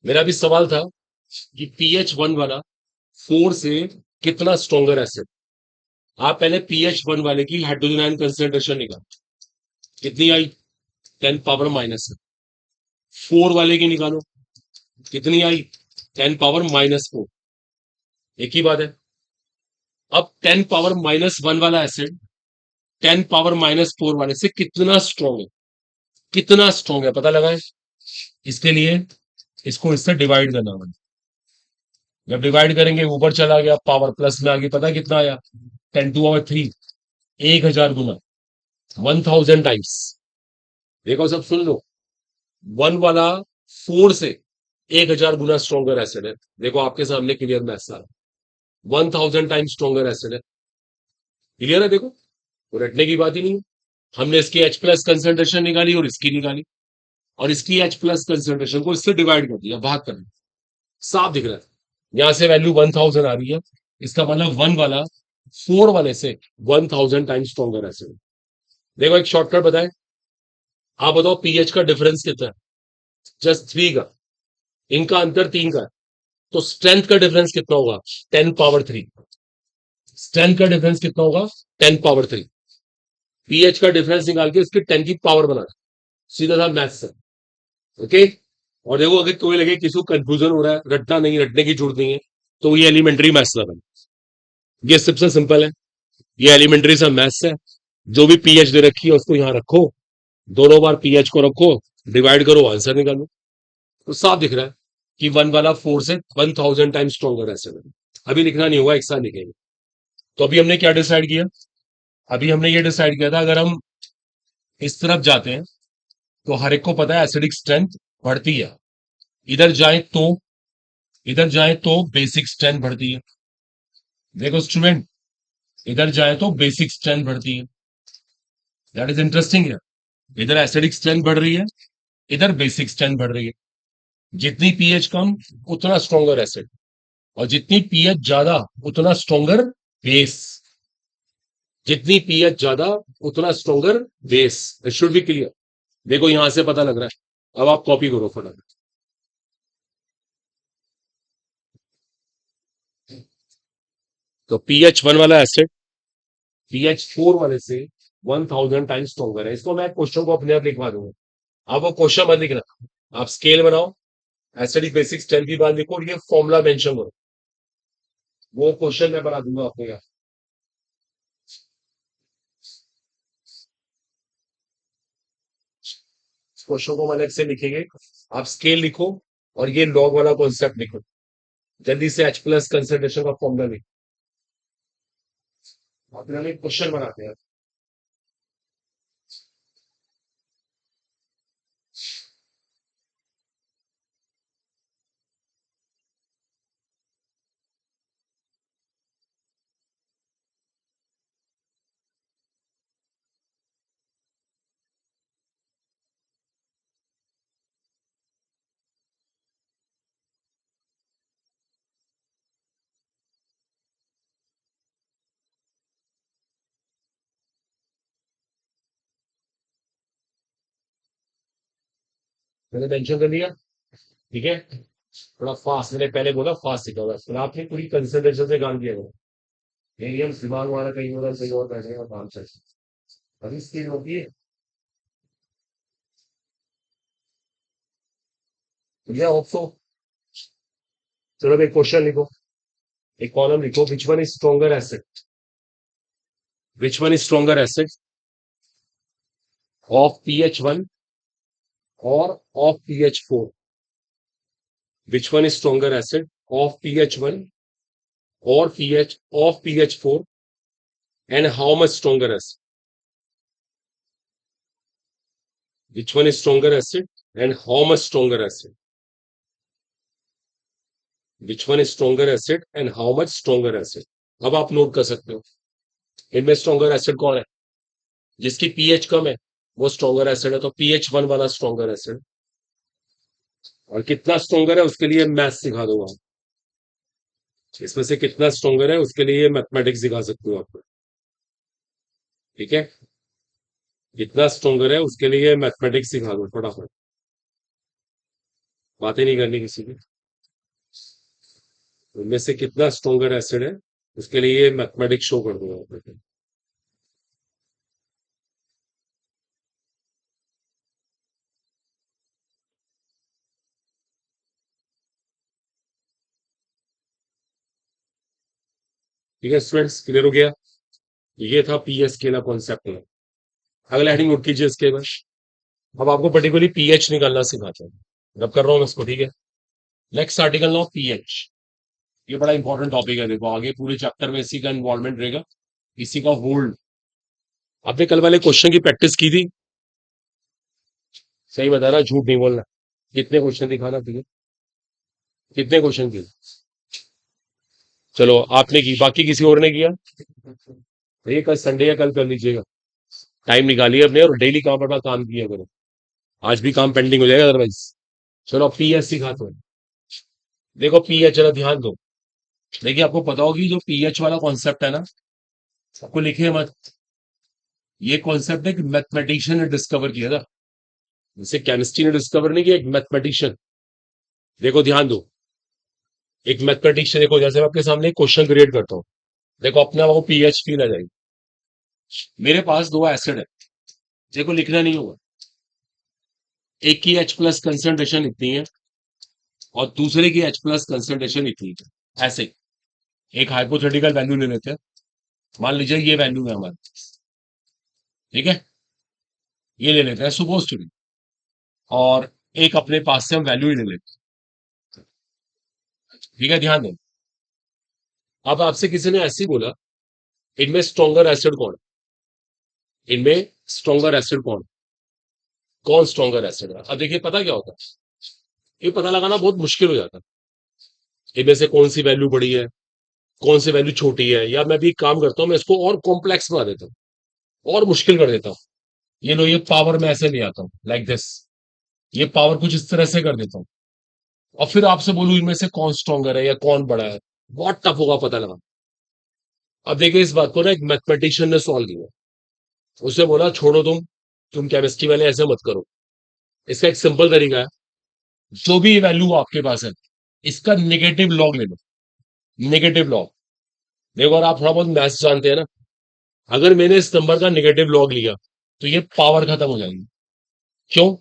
मेरा भी सवाल था कि pH 1 वाला 4 से कितना स्ट्रॉन्गर एसिड। आप पहले pH 1 वाले की हाइड्रोजन आयन कंसंट्रेशन निकाल, कितनी आई? 10 पावर-4 वाले की निकालो, कितनी आई? 10 पावर-4। एक ही बात है। अब 10 पावर-1 वाला एसिड 10 पावर-4 वाले से कितना स्ट्रॉन्ग है, कितना स्ट्रॉन्ग है पता लगा है। इसके लिए इसको इससे डिवाइड करना होगा। जब डिवाइड करेंगे ऊपर चला गया, पावर प्लस में आ गई, पता कितना आया? 10 टू पावर 3, 1000 गुना, 1000 टाइम्स। देखो सब सुन लो, 1 वाला 4 से 1000 गुना स्ट्रॉन्गर एसिड है। देखो आपके सामने क्लियर मैथ सारा, 1000 टाइम्स स्ट्रॉन्गर एसिड है। क्लियर है देखो, वो रटने की बात ही नहीं है। हमने इसकी H प्लस कंसेंट्रेशन निकाली और इसकी निकाली, और इसकी H प्लस कंसेंट्रेशन को इससे डिवाइड कर दिया, भाग कर दिया। साफ दिख रहा है, यहां से वैल्यू 1000 आ रही है, इसका मतलब 1 वाला 4 वाले से 1000 टाइम्स स्ट्रॉन्गर एसिड। देखो एक शॉर्टकट बताएं, आप बताओ पीएच का डिफरेंस कितना है? जस्ट 3 का, इनका अंतर 3 का है, तो स्ट्रेंथ का डिफरेंस कितना होगा? 10 पावर 3। स्ट्रेंथ का डिफरेंस कितना होगा? 10 पावर 3। पीएच का डिफरेंस निकाल के इसकी 10 की पावर बना, सीधा सा मैथ्स है। ओके। और देखो अगर कोई लगे किसी को कंफ्यूजन हो रहा है, रटना नहीं, रटने की जरूरत नहीं है, तो ये एलिमेंट्री मैथ्स लगा, ये सबसे सिंपल है। ये एलिमेंट्री सा मैथ्स है। जो भी पीएच दे रखी है उसको यहां रखो, दोनों बार पीएच को रखो, डिवाइड करो, आंसर निकालो। तो साफ दिख रहा है कि 1 वाला 4 से 1000 टाइम्स स्ट्रॉन्गर एसिड है। अभी लिखना नहीं होगा, एक साथ लिखेंगे। तो अभी हमने क्या डिसाइड किया? अभी हमने ये डिसाइड किया था, अगर हम इस तरफ जाते हैं तो हर एक को पता है एसिडिक स्ट्रेंथ बढ़ती है, इधर जाए तो इधर जाए तो बेसिक स्ट्रेंथ बढ़ती है। देखो स्टूडेंट, इधर जाए तो बेसिक स्ट्रेंथ बढ़ती है, दैट इज इंटरेस्टिंग है। इधर एसिडिक स्ट्रेंथ बढ़ रही है, इधर बेसिक स्ट्रेंथ बढ़ रही है। जितनी पीएच कम उतना स्ट्रॉन्गर एसिड, और जितनी पीएच ज्यादा उतना स्ट्रॉन्गर बेस। जितनी पीएच ज्यादा उतना stronger base. It should be clear. देखो यहां से पता लग रहा है, अब आप कॉपी करो फटाफट। तो pH 1 वाला एसिड pH 4 वाले से 1000 टाइम्स स्ट्रॉन्गर है। इसको मैं क्वेश्चन को अपने आप लिखवा दूंगा, आप वो क्वेश्चन मत लिखना। आप स्केल बनाओ, एसिडिक बेसिक स्ट्रेंथ की बात लिखो, और ये फॉर्मूला मेंशन करो, वो क्वेश्चन मैं बना दूंगा आपको यार। क्वेश्चन को हम अलग से लिखेंगे, आप स्केल लिखो, और ये लॉग वाला कॉन्सेप्ट लिखो, जल्दी से H प्लस कंसेंट्रेशन का फॉर्मूला लिखो। अपने हम एक क्वेश्चन बनाते हैं। मैंने मेंशन कर दिया, ठीक है। थोड़ा फास्ट, मैंने पहले बोला फास्ट सीखा, फिर आपने पूरी कंसेंट्रेशन से काम किया करो। यही हम दिमाग हमारा कहीं और कहीं और बैठेगा काम से, अभी स्किल होती है। तो ये होप सो चलो अब एक क्वेश्चन लिखो, एक कॉलम लिखो, which one is stronger acid, which one is stronger acid of pH 1 और of pH 4, which one is stronger acid of pH 1 or pH 4, and how much stronger acid? Which one is stronger acid and how much stronger acid? Which one is stronger acid and how much stronger acid? अब आप note कर सकते हो इनमें stronger acid कौन है, जिसकी pH कम है वो स्ट्रॉन्गर एसिड है, तो pH 1 वाला स्ट्रॉन्गर एसिड, और कितना स्ट्रॉन्गर है उसके लिए मैथ्स सिखा दूंगा, इसमें से कितना स्ट्रॉन्गर है उसके लिए मैथमेटिक्स सिखा सकती हूँ आपको, ठीक है, कितना स्ट्रॉन्गर है उसके लिए मैथमेटिक्स सिखा दो फटाफट, बातें नहीं करनी किसी की, उनमें से कितना स्ट्रॉन्गर एसिड है उसके लिए मैथमेटिक्स शो कर दूंगा आपको। ठीक है स्टूडेंट्स, क्लियर हो गया, ये था पीएच के ना कॉन्सेप्ट में। अगला हेडिंग नोट कीजिए इसके बाद, अब आपको पर्टिकुलरली पीएच निकालना सिखाता हूँ, रब कर रहा हूँ मैं इसको, ठीक है। नेक्स्ट आर्टिकल नाउ पीएच, ये बड़ा इंपॉर्टेंट टॉपिक है, देखो आगे पूरे चैप्टर में इसी का इन्वॉल्वमेंट रहेगा, इसी का होल्ड। आपने कल वाले क्वेश्चन की प्रैक्टिस की थी, सही बताना झूठ नहीं बोलना, कितने क्वेश्चन दिखाना तुझे, कितने क्वेश्चन किए, चलो आपने की, बाकी किसी और ने किया, ये कल संडे है, कल कर लीजिएगा, टाइम निकालिए अपने और डेली काम पर अपना काम किया करो, आज भी काम पेंडिंग हो जाएगा अदरवाइज। चलो पीएच सिखाते हैं, देखो पीएच जरा ध्यान दो, देखिए आपको पता होगी जो पीएच वाला कॉन्सेप्ट है ना, आपको लिखे मत, ये कॉन्सेप्ट एक मैथमेटिशियन ने डिस्कवर किया था, जैसे केमिस्ट्री ने डिस्कवर नहीं किया, एक मैथमेटिशियन, देखो ध्यान दो, एक मैथमेटिशियन, देखो जैसे मैं आपके सामने एक क्वेश्चन क्रिएट करता हूँ, देखो अपने आप को पीएच फील आ जाएगी, मेरे पास दो एसिड है, देखो लिखना नहीं होगा, एक की H प्लस कंसंट्रेशन इतनी है और दूसरे की H प्लस कंसंट्रेशन इतनी है, ऐसे ही एक हाइपोथेटिकल वैल्यू ले लेते हैं, मान लीजिए ये वैल्यू है हमारे, ठीक है, ये ले लेते हैं सपोज टू बी, और एक अपने पास से हम वैल्यू ही ले लेते हैं, ठीक है, ध्यान दें। अब आपसे किसी ने ऐसे ही बोला इनमें स्ट्रॉन्गर एसिड कौन है, इनमें स्ट्रॉन्गर एसिड कौन, कौन स्ट्रॉन्गर एसिड है, अब देखिए पता क्या होता है, ये पता लगाना बहुत मुश्किल हो जाता है, इनमें से कौन सी वैल्यू बड़ी है, कौन सी वैल्यू छोटी है, या मैं भी एक काम करता हूं, मैं इसको और कॉम्प्लेक्स बना देता हूँ, और मुश्किल कर देता हूँ, ये लो ये पावर में ऐसे ले आता हूँ लाइक दिस, ये पावर कुछ इस तरह से कर देता हूँ, और फिर आपसे बोलूं इनमें से कौन स्ट्रॉन्गर है या कौन बड़ा है, बहुत टफ होगा पता लगा। अब देखिए इस बात को ना एक मैथमेटिशियन ने सॉल्व किया, उसे बोला छोड़ो तुम केमिस्ट्री वाले ऐसे मत करो, इसका एक सिंपल तरीका है, जो भी वैल्यू आपके पास है इसका नेगेटिव लॉग ले लो, नेगेटिव लॉग, देखो और आप थोड़ा बहुत मैथ्स जानते हैं ना, अगर मैंने इस नंबर का नेगेटिव लॉग लिया तो ये पावर खत्म हो जाएगी, क्यों,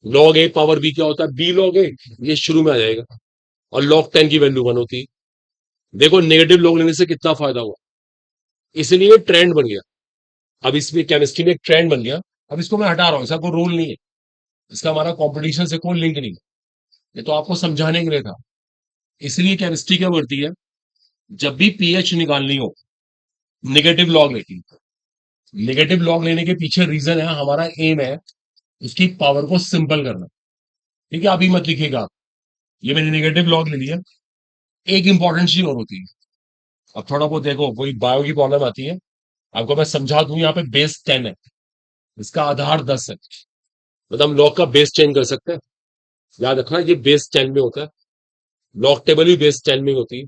लॉग ए पावर बी क्या होता है, बी लॉग ए, ये शुरू में आ जाएगा, और लॉग 10 की वैल्यू 1 होती है, देखो नेगेटिव लॉग लेने से कितना फायदा हुआ, इसलिए ट्रेंड बन गया, अब इसमें केमिस्ट्री में एक ट्रेंड बन गया, अब इसको मैं हटा रहा हूं, इसका कोई रूल नहीं है, इसका हमारा कॉम्पिटिशन से कोई लिंक नहीं है, ये तो आपको समझाने के लिए था, इसलिए केमिस्ट्री क्या करती है, जब भी पीएच निकालनी हो नेगेटिव लॉग लेती है, नेगेटिव लॉग लेने के पीछे रीजन है, हमारा एम है उसकी पावर को सिंपल करना, ठीक है, अभी मत लिखिएगा, ये मैंने नेगेटिव लॉग ले लिया, एक इंपॉर्टेंट चीज और होती है, अब थोड़ा बहुत देखो कोई बायो की प्रॉब्लम आती है, आपको मैं समझा दूं, यहाँ पे बेस 10 है, इसका आधार 10 है, मतलब हम लॉग का बेस चेंज कर सकते हैं, याद रखना ये बेस 10 में होता है, लॉग टेबल भी बेस 10 में होती है,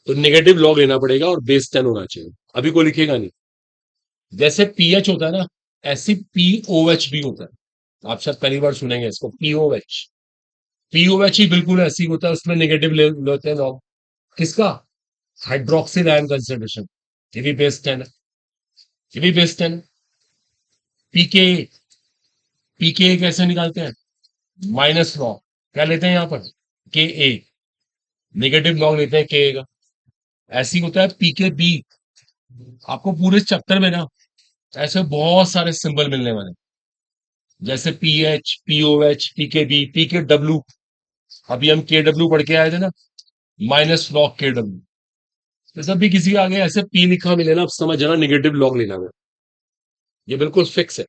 तो नेगेटिव लॉग लेना पड़ेगा और बेस 10 होना चाहिए, अभी कोई लिखेगा नहीं, जैसे पीएच होता है ना, ऐसी पीओएच भी होता है, आप शायद पहली बार सुनेंगे इसको, पीओएच, पीओएच ही बिल्कुल ऐसी होता है, उसमें नेगेटिव लेते हैं लॉग, किसका, हाइड्रोक्सिल आयन कंसेंट्रेशन, ये भी बेस 10 है, ये भी बेस 10 है, पीके, पीके कैसे निकालते हैं, माइनस लॉग क्या लेते हैं यहाँ पर, के ए, नेगेटिव लॉग लेते हैं के का। ऐसे ही होता है पीके बी। आपको पूरे चैप्टर में ना ऐसे बहुत सारे सिंबल मिलने वाले हैं। जैसे पी एच, पीओएच, पीके बी, पीके डब्ल्यू। अभी हम के डब्ल्यू पढ़ के आए थे ना, माइनस लॉग के डब्ल्यू। तो जब भी किसी के आगे ऐसे पी लिखा मिले ना, अब समझ जाना नेगेटिव लॉग लेना है। ये बिल्कुल फिक्स है।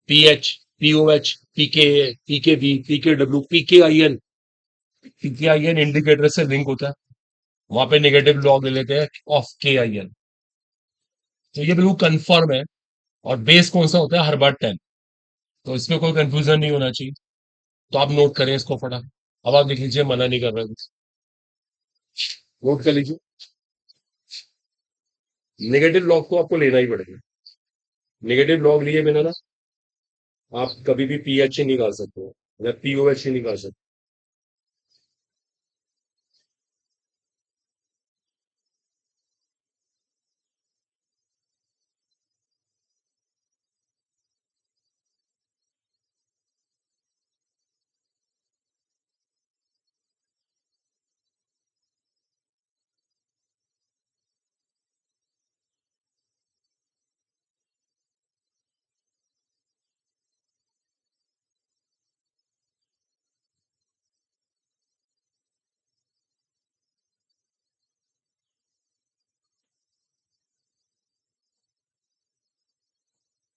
P H, pOH, pK, pK b, pK डब्ल्यू, pK I n. PK I n indicator से लिंक होता है, वहां पे नेगेटिव लॉग ले लेते हैं ऑफ के आई एन। तो ये बिल्कुल कंफर्म है। और बेस कौन सा होता है? हर बार 10। तो इसमें कोई कंफ्यूजन नहीं होना चाहिए। तो आप नोट करें इसको फटा। अब आप लिख लीजिए, मना नहीं कर रहा हूं। नोट कर लीजिए, नेगेटिव लॉग को आपको लेना ही पड़ेगा। नेगेटिव लॉग लिए बिना ना आप कभी भी पीएच ही निकाल सकते हो या पीओएच ही निकाल सकते हो।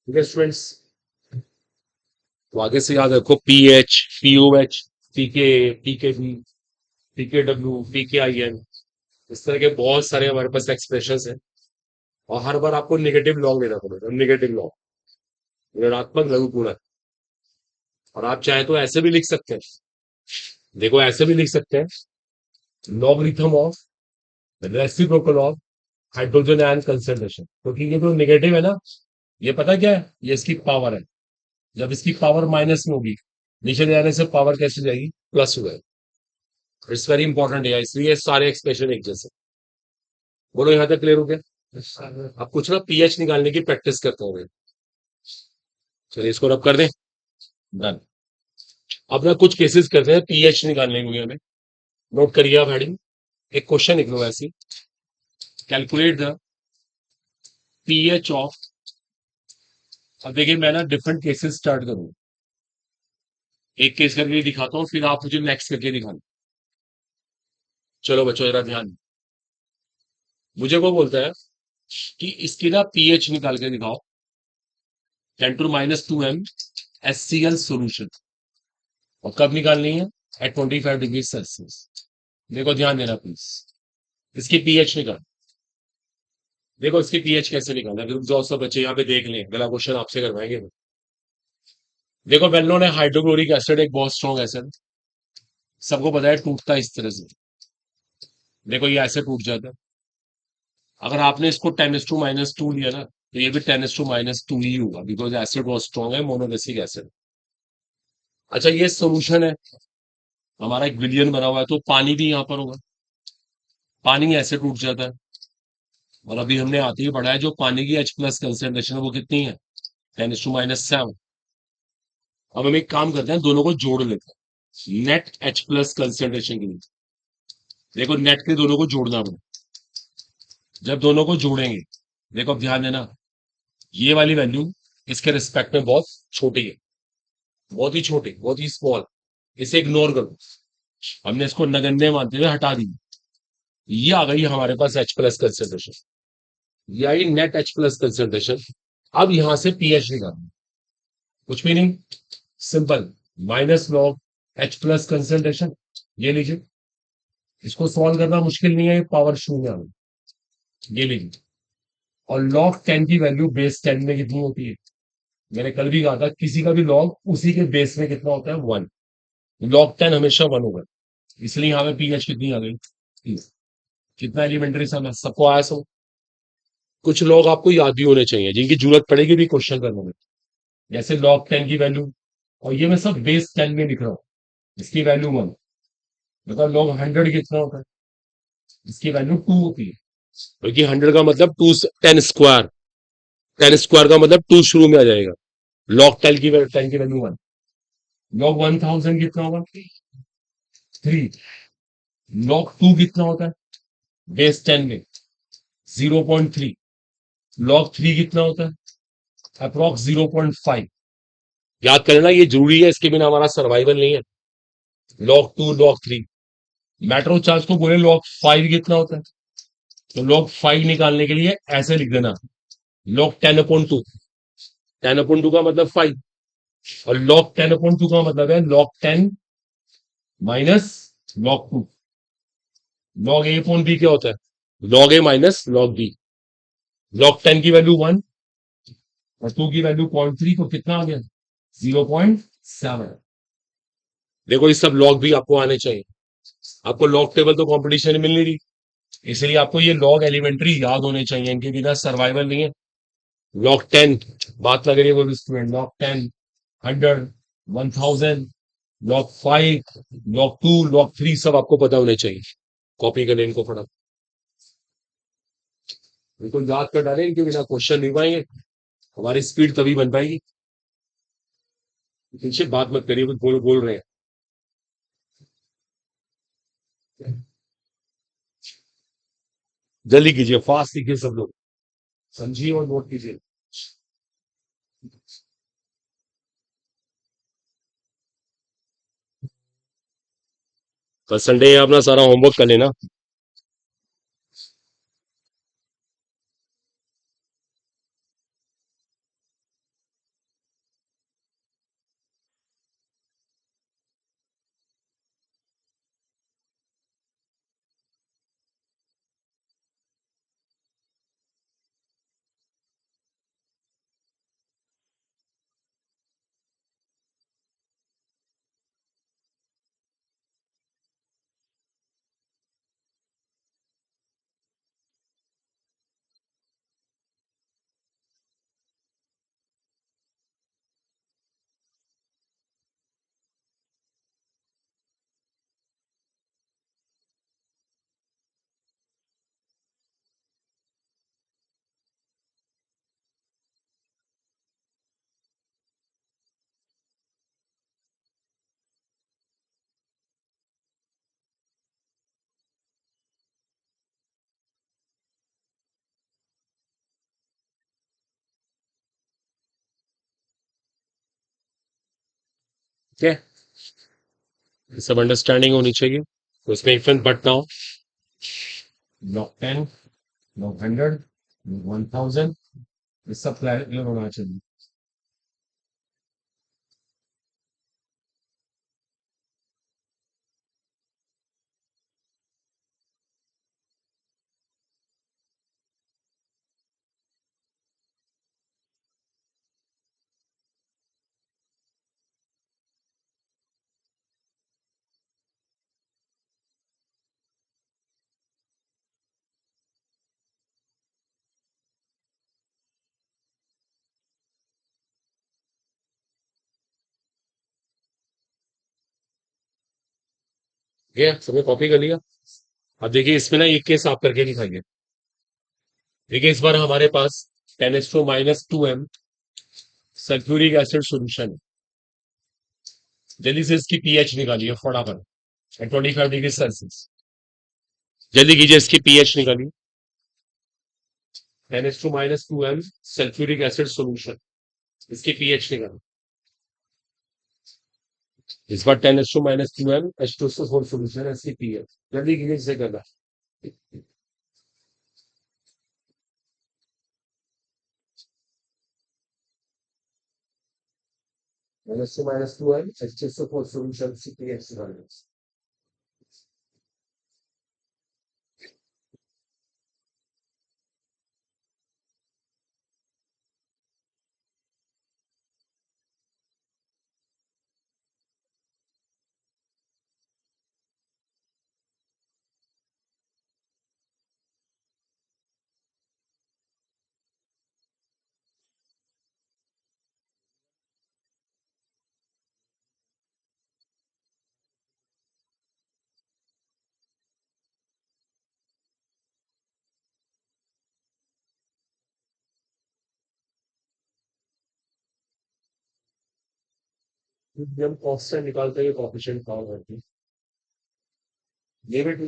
ठीक है स्टूडेंट्स, तो आगे से याद रखो pH, pOH, pK, pK b, pK डब्ल्यू, पीके आई एन। इस तरह के बहुत सारे हमारे पास एक्सप्रेशंस हैं। और हर बार आपको नेगेटिव लॉग लेना पड़ेगा। नेगेटिव लॉग ऋणात्मक लघु गुणक। और आप चाहे तो ऐसे भी लिख सकते हैं। देखो ऐसे भी लिख सकते हैं, logarithm of reciprocal of hydrogen ion concentration. क्योंकि ये जो नेगेटिव है ना, ये पता क्या है? ये इसकी पावर है। जब इसकी पावर माइनस में होगी, नीचे जाने से पावर कैसे जाएगी? प्लस हो जाएगी। इट्स वेरी इंपॉर्टेंट है, इसलिए सारे एक्सप्रेशन एक जैसे। बोलो यहाँ तक क्लियर हो गया? अब कुछ ना पीएच निकालने की प्रैक्टिस करते हो। चलिए इसको रब कर दें। डन। अब ना कुछ केसेस करते हैं पीएच निकालने के लिए हमें। नोट करिए आप हेडिंग। एक क्वेश्चन लिख लो ऐसी, कैलकुलेट द पीएच ऑफ। अब देखिए मैं ना डिफरेंट केसेस स्टार्ट करूंगा। एक केस करके दिखाता हूँ, फिर आप मुझे नेक्स्ट करके दिखाना। चलो बच्चों जरा ध्यान। मुझे वो बोलता है कि इसकी ना पीएच निकाल के दिखाओ 10⁻² HCl सॉल्यूशन। और कब निकालनी है? At 25 degree Celsius. देखो ध्यान देना प्लीज। इसकी पीएच निकाल। देखो इसकी पीएच कैसे निकालना है, रुक जाओ सब बच्चे यहाँ पे देख लें, अगला क्वेश्चन आपसे करवाएंगे। देखो वेल नोन है, हाइड्रोक्लोरिक एसिड एक बहुत स्ट्रॉन्ग एसिड। सबको पता है टूटता है इस तरह से। देखो ये ऐसे टूट जाता है। अगर आपने इसको 10⁻² लिया ना, तो ये भी 10⁻² ही होगा, बिकॉज एसिड बहुत स्ट्रॉन्ग है, मोनोलिसिक एसिड। अच्छा ये सोल्यूशन है, हमारा एक विलियन बना हुआ है, तो पानी भी यहाँ पर होगा। पानी ऐसे टूट जाता है। और अभी हमने आते ही पढ़ा है, जो पानी की H प्लस कंसेंट्रेशन है वो कितनी है? 10⁻⁷। अब हम एक काम करते हैं, दोनों को जोड़ लेते हैं नेट H प्लस कंसेंट्रेशन के लिए। देखो नेट के दोनों को जोड़ना पड़ेगा। जब दोनों को जोड़ेंगे, देखो अब ध्यान देना, ये वाली वैल्यू इसके रिस्पेक्ट में बहुत छोटी है, बहुत ही छोटी, बहुत ही स्मॉल। इसे इग्नोर करो। हमने इसको नगण्य मानते हुए हटा दी। ये आ गई हमारे पास H प्लस कंसेंट्रेशन। ये आई नेट H प्लस कंसेंट्रेशन। अब यहां से पीएच निकालना, कुछ भी नहीं, simple, minus log H plus concentration. ये लीजिए, इसको सॉल्व करना मुश्किल नहीं है, ये पावर शून्य आ गई। ये लीजिए। और लॉग 10 की वैल्यू बेस 10 में कितनी होती है? मैंने कल भी कहा था, किसी का भी लॉग उसी के बेस में कितना होता है? 1। लॉग 10 हमेशा 1 होगा। इसलिए यहाँ पे पीएच कितनी आ गई? 30। कितना एलिमेंट्री सम है, सबको आया सो? कुछ लोग आपको याद भी होने चाहिए, जिनकी जरूरत पड़ेगी भी क्वेश्चन करने में। जैसे लॉग 10 की वैल्यू, और ये मैं सब बेस 10 में लिख रहा हूँ। इसकी वैल्यू 1। मतलब लॉग 100 कितना होता है? इसकी वैल्यू 2 होती है। क्योंकि 100 का मतलब 2, 10 स्क्वायर। 10 स्क्वायर का मतलब 2 शुरू में आ जाएगा। लॉग 10 की वैल्यू 1। लॉग 1000 कितना होगा? 3। लॉग 2 कितना होता है बेस 10 में? 0.3। लॉग 3 कितना होता है? अप्रोक्स 0.5। याद कर लेना, ये जरूरी है, इसके बिना हमारा सर्वाइवल नहीं है। Log 2, log 3। मेट्रो चार्ज को बोले लॉग 5 कितना होता है? तो लॉग 5 निकालने के लिए ऐसे लिख देना, लॉग 10/2। 10/2 का मतलब 5, और लॉग 10/2 का मतलब है लॉग 10 माइनस लॉग 2। लॉग ए अपॉन बी क्या होता है? लॉग ए माइनस लॉग बी। लॉग 10 की वैल्यू 1 और 2 की वैल्यू 0.3, तो कितना आ गया? 0.7। देखो ये सब लॉग भी आपको आने चाहिए। आपको लॉग टेबल तो कंपटीशन में मिल नहीं रही, इसलिए आपको ये लॉग एलिमेंट्री याद होने चाहिए, इनके बिना सर्वाइवल नहीं है। लॉग 10, बात लग रही है वो student, log 10, 100, 1000, log 5, log 2, log 3 सब आपको पता होने चाहिए। कॉपी कर लें इनको फटाफट, इनको याद कर डालें, इनके बिना क्वेश्चन नहीं पाएंगे, हमारी स्पीड तभी बन पाएगी। पीछे बात मत करिए, कुछ बोल बोल रहे हैं। जल्दी कीजिए, फास्ट कीजिए सब लोग, समझिए और नोट कीजिए। कल संडे है, अपना सारा होमवर्क कर लेना। ठीक है, ये सब अंडरस्टैंडिंग होनी चाहिए, तो इसमें इफ बट ना हो। लॉग 10, लॉग 100, लॉग 1000, ये सब क्लियर होना चाहिए। ठीक है, सबने कॉपी कर लिया। अब देखिए इसमें ना एक केस आप करके दिखाइए। देखिए इस बार हमारे पास 10⁻²m सल्फ्यूरिक एसिड सॉल्यूशन। जल्दी से इसकी पीएच निकालिए फटाफट, 25 डिग्री सेल्सियस। जल्दी कीजिए, इसकी पीएच निकालिए। 10⁻²m सल्फ्यूरिक एसिड सॉल्यूशन, इसकी पीएच निकालिए। इस बार 10⁻²m H2SO4 सॉल्यूशन है, इसकी पीएच जल्दी कीजिए, इसे करना। 10⁻²m H2SO4 सॉल्यूशन, इसकी पीएच निकालिए। जब कांस्टेंट निकालते हुए कोएफिशिएंट फाउंड करते हैं। ये भी टू,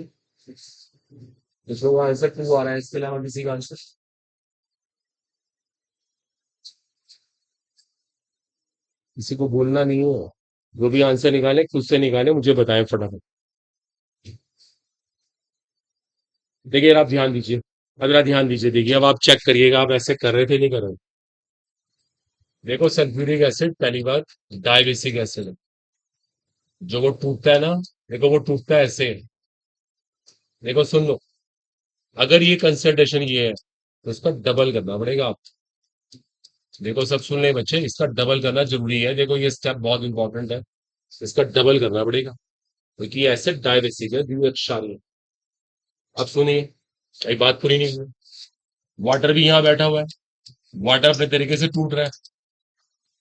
इस लोगों का आंसर टू आ रहा है, इसके अलावा किसी का आंसर? किसी को बोलना नहीं हो, जो भी आंसर निकाले खुद से निकाले, मुझे बताएं फटाफट। देखिए आप ध्यान दीजिए, अगला ध्यान दीजिए, देखिए अब आप चेक करिएगा आप ऐसे कर रहे थे नहीं कर रहे। देखो सल्फ्यूरिक एसिड पहली बात डाइबेसिक एसिड है, जो वो टूटता है ना, देखो वो टूटता है ऐसे। देखो सुन लो, अगर ये कंसंट्रेशन ये है तो इसका डबल करना पड़ेगा आप। देखो सब सुन ले बच्चे, इसका डबल करना जरूरी है, देखो ये स्टेप बहुत इंपॉर्टेंट है, इसका डबल करना पड़ेगा, क्योंकि ये एसिड डाइबेसिक है, द्वितीयक क्षारीय। अब सुनिए, एक बात पूरी नहीं हुई, वाटर भी यहाँ बैठा हुआ है, वाटर अपने तरीके से टूट रहा है,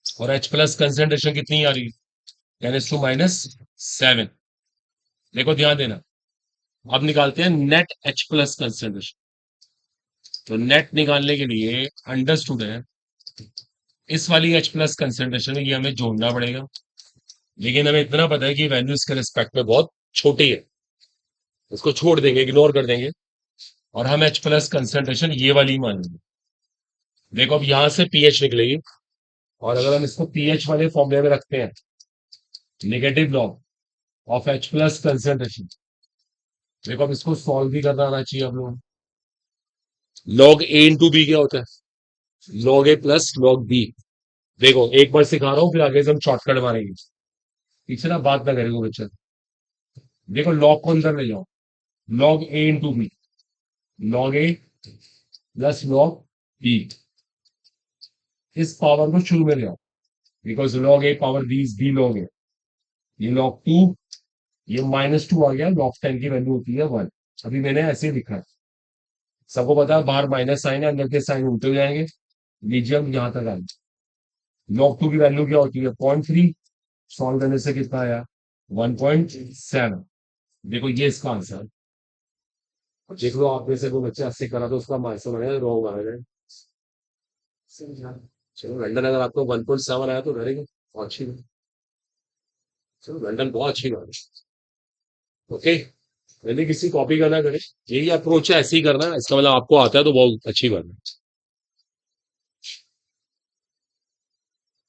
और H प्लस कंसेंट्रेशन कितनी आ रही है, 10⁻⁷। देखो ध्यान देना, अब निकालते हैं नेट H प्लस कंसेंट्रेशन। तो नेट निकालने के लिए अंडरस्टूड है, इस वाली H प्लस कंसेंट्रेशन ये हमें जोड़ना पड़ेगा, लेकिन हमें इतना पता है कि वैल्यू इसके रिस्पेक्ट में बहुत छोटी है, उसको छोड़ देंगे, इग्नोर कर देंगे, और हम H प्लस कंसेंट्रेशन ये वाली ही मानेंगे। देखो अब यहां से पीएच निकलेगी, और अगर हम इसको पीएच वाले फॉर्मूले में रखते हैं, negative log of H plus concentration, देखो अब इसको सॉल्व भी करना आना चाहिए हम लोग। लॉग ए इंटू बी क्या होता है, log a plus log B. देखो एक बार सिखा रहा हूँ, फिर आगे से हम शॉर्टकट मारेंगे, पीछे ना बात ना करेंगे बच्चा। देखो लॉग को अंदर ले जाओ, log a into b, log a plus log b, इस पावर को शुरू में ले आओ, because log a power b is b log a, ये लॉग टू, ये -2 आ गया, लॉग 10 की वैल्यू होती है 1। अभी मैंने ऐसे ही लिखा है, सबको पता है बाहर माइनस साइन है, अंदर के साइन उल्टे हो जाएंगे, लीजिए हम यहां तक आए। लॉग टू की वैल्यू क्या होती है, 0.3, सॉल्व करने से कितना आया, 1.7। देखो ये इसका आंसर, देख लो आप में से कोई बच्चा 80 करा तो उसका आंसर बनेगा रॉन्ग आ रहा है। चलो लंदन अगर आपको 1.7 आया तो डरेगा, बहुत अच्छी बात। चलो लंदन बहुत अच्छी बात है, ओके। यदि किसी कॉपी का ना करे, यही अप्रोच है, ऐसे ही करना है, इसका मतलब आपको आता है तो बहुत अच्छी बात है।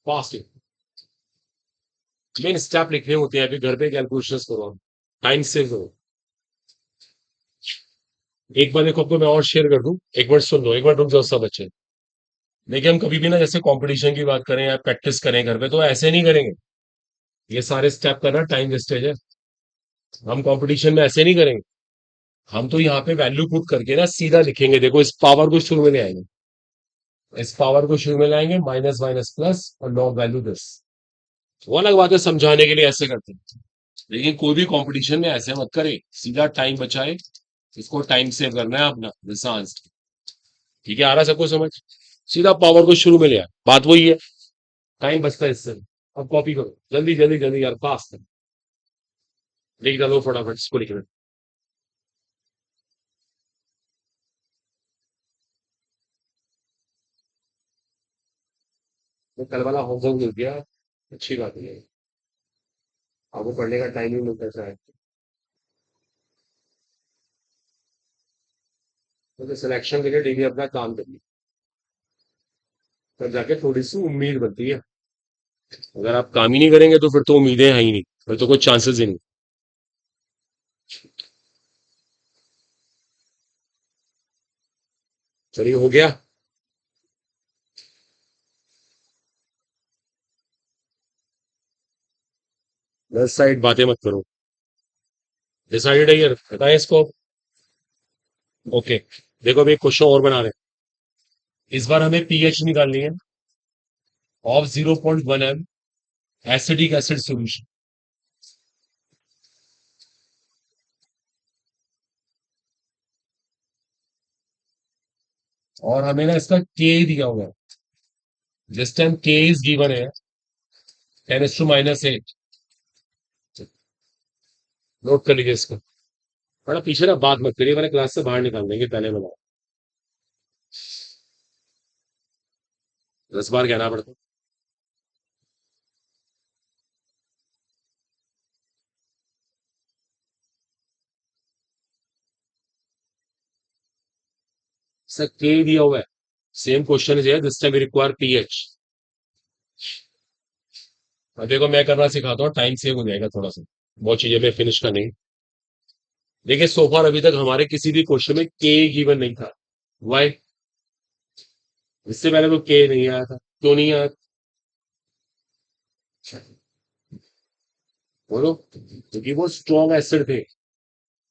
फास्ट मेन स्टेप लिखने होते हैं, अभी घर पे कैलकुलेशंस करो आप, टाइम सेव करो। एक बार देखो, आपको मैं और शेयर कर दूं, एक बार सुन लो, एक बार रुक जाओ सब बच्चे। देखिए हम कभी भी ना जैसे कंपटीशन की बात करें या प्रैक्टिस करें घर पे, तो ऐसे नहीं करेंगे, ये सारे स्टेप करना टाइम वेस्टेज है। हम कंपटीशन में ऐसे नहीं करेंगे, हम तो यहाँ पे वैल्यू पुट करके ना सीधा लिखेंगे। देखो इस पावर को शुरू में ले आएंगे, इस पावर को शुरू में लाएंगे, माइनस माइनस प्लस, और लॉग वैल्यू 10। वो अलग बात है, समझाने के लिए ऐसे करते हैं, लेकिन कोई भी कंपटीशन में ऐसे मत करे, सीधा टाइम बचाए, इसको टाइम सेव करना है अपना, जैसा आंसर। ठीक है, आ रहा है सबको समझ, सीधा पावर को शुरू में ले आए, बात वही है, टाइम बचता है इससे। अब कॉपी करो जल्दी जल्दी जल्दी यार, फास्ट लिख डालो फटाफट, इसको लिख लो। तो कल वाला होमवर्क मिल गया, अच्छी बात है, आपको पढ़ने का टाइम ही मिलता है। तो सिलेक्शन के लिए डेली अपना काम करिए, तब जाके थोड़ी सी उम्मीद बनती है। अगर आप काम ही नहीं करेंगे तो फिर तो उम्मीदें हैं ही नहीं, फिर तो कोई चांसेस ही नहीं। चलिए हो गया, लेफ्ट साइड बातें मत करो, डिसाइडेड है, ये बताएं इसको। ओके, देखो अभी एक क्वेश्चन और बना रहे हैं, इस बार हमें पीएच निकालनी है of 0.1 m acidic acid solution, और हमें ना इसका के दिया हुआ है, जिस टाइम के इज गिवन है 10⁻⁸। नोट कर लीजिए इसको, बड़ा पीछे ना बात मत करिए, मैंने क्लास से बाहर निकाल देंगे, पहले बताओ, 10 बार कहना पड़ता है। सर के दिया हुआ है, same question is this time require pH. अब देखो मैं करना सिखाता हूँ, टाइम सेव हो जाएगा थोड़ा सा, बहुत चीजें मैं फिनिश करनी। देखिए सोफार अभी तक हमारे किसी भी क्वेश्चन में के गिवन नहीं था। वाई? इससे पहले तो के नहीं आया था, क्यों नहीं आया? बोलो, क्योंकि वो स्ट्रॉन्ग एसिड थे,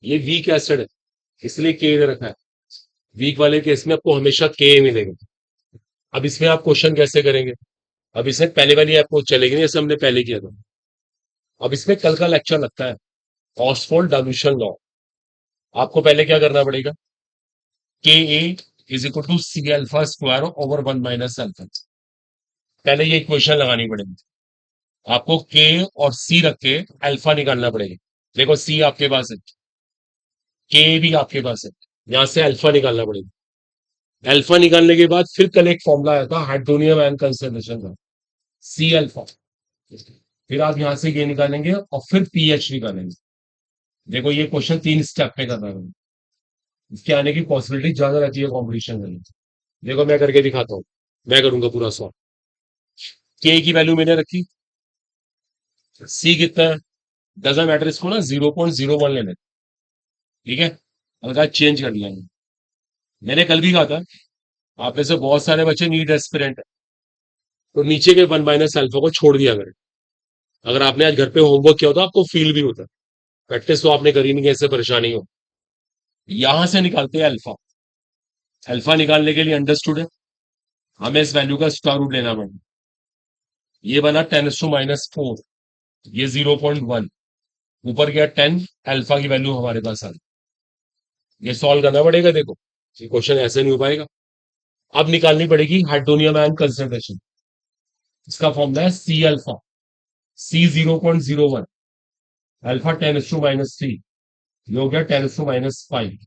ये वीक एसिड है, इसलिए के दे रखा है। वीक वाले केस में आपको हमेशा के मिलेगा। अब इसमें आप क्वेश्चन कैसे करेंगे? अब इसमें पहले वाली आपको चलेगी नहीं, जैसे हमने पहले किया था। अब इसमें कल का लेक्चर लगता है, ऑक्सफोर्ड डाइल्यूशन लॉ। आपको पहले क्या करना पड़ेगा? K a is equal to C alpha square over one minus alpha. पहले ये इक्वेशन लगानी पड़ेगी आपको, के और सी रख के अल्फा निकालना पड़ेगा। देखो सी आपके पास है, के भी आपके पास है, यहां से अल्फा निकालना पड़ेगा। अल्फा निकालने के बाद फिर कल एक फॉर्मूला आया था हाइड्रोनियम आयन कंसंट्रेशन का, सी अल्फा। फिर आप यहां से ये निकालेंगे और फिर पीएच निकालेंगे। देखो ये क्वेश्चन 3 स्टेप पे करना है, इसके आने की पॉसिबिलिटी ज्यादा रहती है कॉम्पिटिशन में। देखो मैं करके दिखाता हूँ, मैं करूंगा पूरा सॉल्व। के की वैल्यू मैंने रखी, सी कितना है डजंट मैटर, इसको ना 0.01 लेना है, ठीक है। हल्का चेंज कर लिया मैंने कल भी कहा था, आप में से बहुत सारे बच्चे नीट एस्पिरेंट है, तो नीचे के वन माइनस अल्फा को छोड़ दिया करें। अगर आपने आज घर पे होमवर्क किया होता आपको फील भी होता, प्रैक्टिस तो आपने करी नहीं, ऐसे परेशानी हो। यहां से निकालते हैं अल्फा। अल्फा निकालने के लिए अंडरस्टूड है, हमें इस वैल्यू का स्क्वायर रूट लेना पड़ेगा। ये बना 10⁻⁴, ये 0.1, ऊपर गया 10, अल्फा की वैल्यू हमारे पास आ गई। ये सॉल्व करना पड़ेगा। देखो ये क्वेश्चन ऐसे नहीं हो पाएगा। अब निकालनी पड़ेगी हाइड्रोनियम आयन कंसंट्रेशन, इसका फॉर्मूला है सी अल्फा, सी 0.01, अल्फा 10⁻⁻3, ये हो गया 10⁻⁵।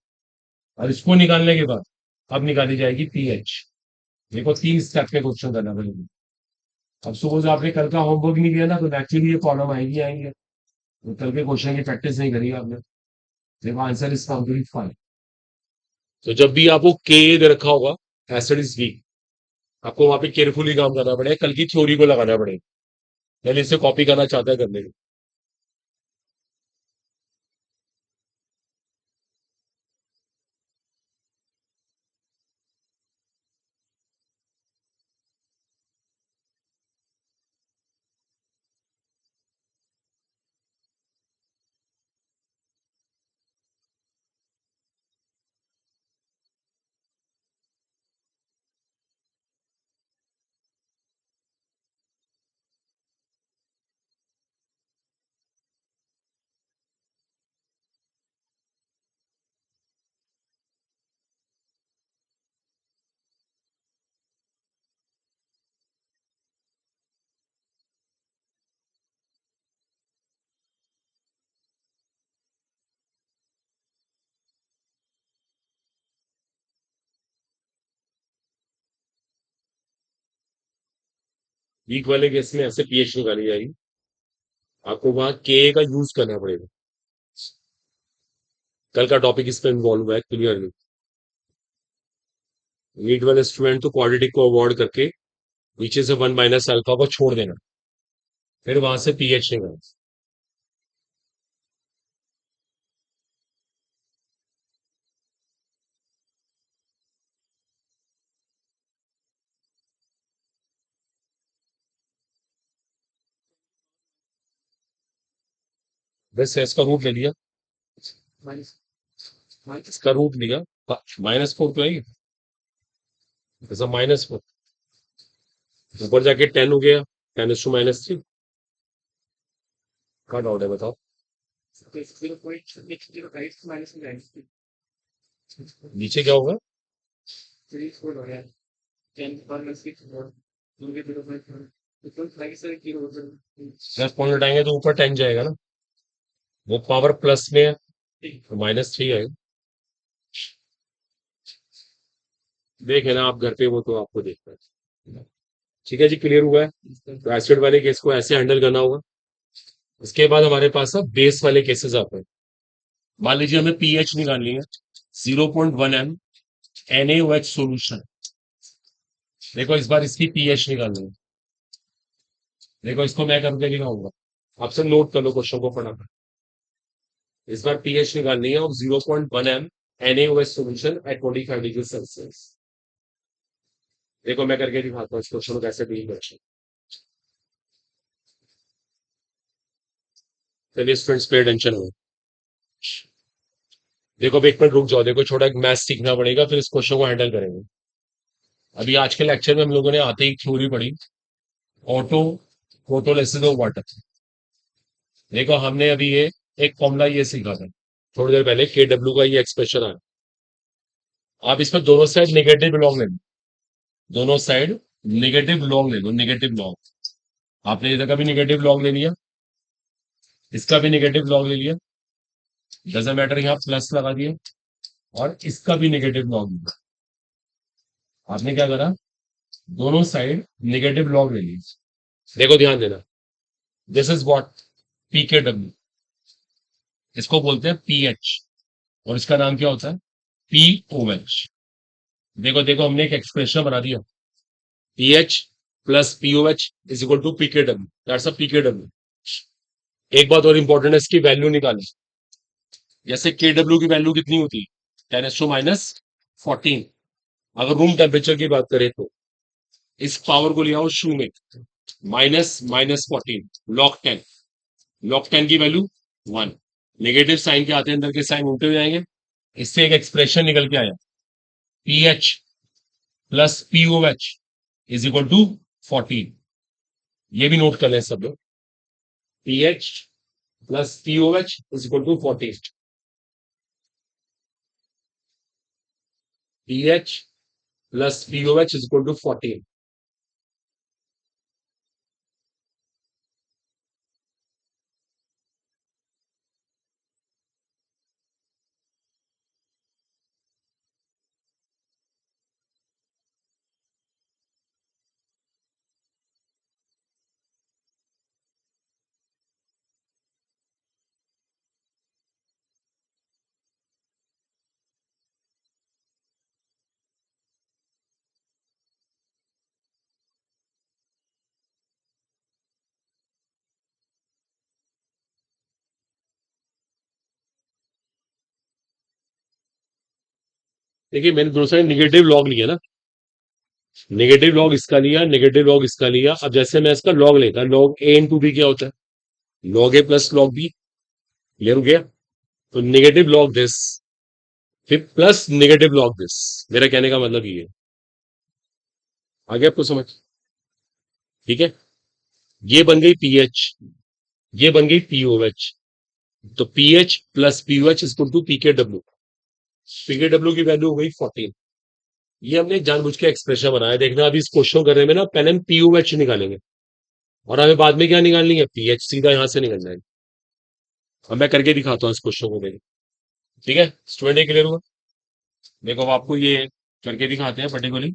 और इसको निकालने के बाद अब निकाली जाएगी पीएच। देखो 3 स्टेप पे क्वेश्चन करना पड़ेगा। अब सपोज आपने कल का होमवर्क नहीं किया ना, तो नेचुरली ये प्रॉब्लम आएगी आएंगे, तो कल के क्वेश्चन की प्रैक्टिस नहीं करी आपने। देखो आंसर इज कंप्लीट 5। तो जब भी आपको के दे रखा होगा एसिड इज वीक, आपको वहां पे केयरफुली काम करना पड़ेगा, कल की थ्योरी को लगाना पड़ेगा। पहले इसे कॉपी करना चाहता है करने को। वीक वाले केस में ऐसे पीएच निकाली जाएगी, आपको वहां के का यूज करना पड़ेगा। कल का टॉपिक इस पे इन्वॉल्व हुआ है क्लियरली। नीट वाले स्टूडेंट तो क्वाड्रेटिक को अवॉइड करके नीचे से वन माइनस अल्फा को छोड़ देना, फिर वहां से पीएच निकालना। बस इसका रूट ले लिया, इसका रूट लिया, -4 तो आई, जैसा -4, ऊपर जाके 10 हो गया, 10⁻⁻3। क्या डाउट है बताओ? नीचे क्या होगा? 10 पॉइंट हटाएंगे तो ऊपर 10 जाएगा ना, वो पावर प्लस में है तो -3 आएगा। देखे ना आप घर पे, वो तो आपको देखना है। ठीक है जी, क्लियर हुआ है। तो एसिड वाले केस को ऐसे हैंडल करना होगा। उसके बाद हमारे पास अब बेस वाले केसेस आते हैं। मान लीजिए हमें पीएच निकालनी है 0.1 m NaOH सॉल्यूशन। देखो इस बार इसकी पीएच निकालनी है। देखो इसको मैं करके दिखाऊंगा, आपसे नोट कर लो क्वेश्चन को फटाफट। इस बार पीएच निकालनी है of 0.1 m NaOH solution at 25 degree Celsius. देखो मैं करके दिखाता हूँ इस क्वेश्चन को कैसे डील करते हैं। चलिए स्टूडेंट्स पे टेंशन हो। देखो अब एक मिनट रुक जाओ, देखो छोटा एक मैथ सीखना पड़ेगा, फिर इस क्वेश्चन को हैंडल करेंगे। अभी आज के लेक्चर में हम लोगों ने आते ही थ्योरी पढ़ी, ऑटो फोटोलिसिस ऑफ वाटर। देखो हमने अभी ये एक फॉर्मूला ये सीखा था थोड़ी देर पहले, के डब्ल्यू का ये एक्सप्रेशन है। आप इसमें दोनों साइड नेगेटिव लॉग ले लो, दोनों साइड नेगेटिव लॉग ले लो, नेगेटिव लॉग। आपने इधर का भी नेगेटिव लॉग ले लिया, इसका भी नेगेटिव लॉग ले लिया, डजंट मैटर, यहाँ प्लस लगा दिया, और इसका भी नेगेटिव लॉग लिया। आपने क्या करा, दोनों साइड नेगेटिव लॉग ले ली। देखो ध्यान देना, दिस इज व्हाट, पी के डब्ल्यू, इसको बोलते हैं पीएच, और इसका नाम क्या होता है, पीओएच। देखो देखो हमने एक एक्सप्रेशन बना दिया, pH plus pOH is equal to P के डब्ल्यू, दैट्स अ पी के डब्ल्यू। एक बात और इंपॉर्टेंट है, इसकी वैल्यू निकालें। जैसे के डब्ल्यू की वैल्यू कितनी होती है, 10⁻14। अगर रूम टेम्परेचर की बात करें तो इस पावर को ले आओ शू में, -14 लॉग 10, लॉग 10 की वैल्यू 1। नेगेटिव साइन के आते हैं, अंदर के साइन उल्टे हो जाएंगे। इससे एक एक्सप्रेशन निकल के आया, pH plus pOH is equal to 14। ये भी नोट कर लें सब लोग, pH plus pOH is equal to 14। PH plus pOH is equal to 14। देखिए मैंने दोनों साइड निगेटिव लॉग लिया ना, नेगेटिव लॉग इसका लिया, नेगेटिव लॉग इसका लिया। अब जैसे मैं इसका लॉग लेता, लॉग ए इंटू बी क्या होता है, log a plus log B. Clear हो गया, तो नेगेटिव लॉग दिस फिर प्लस नेगेटिव लॉग दिस। मेरा कहने का मतलब ये है, आगे आपको समझ, ठीक है। ये बन गई पीएच, ये बन गई पीओएच, तो pH plus pOH is to P के डब्ल्यू। पी के डब्ल्यू की वैल्यू हो गई 14। ये हमने जानबूझ के एक्सप्रेशन बनाया, देखना अभी इस क्वेश्चन करने में ना पहले हम पीओएच निकालेंगे, और हमें बाद में क्या निकालनी है, पीएच, सीधा यहां से निकल जाएगा। अब मैं करके दिखाता हूँ इस क्वेश्चन को देखो, ठीक है स्टूडेंट, ये क्लियर हुआ। देखो अब आपको ये करके दिखाते हैं पर्टिकुलरली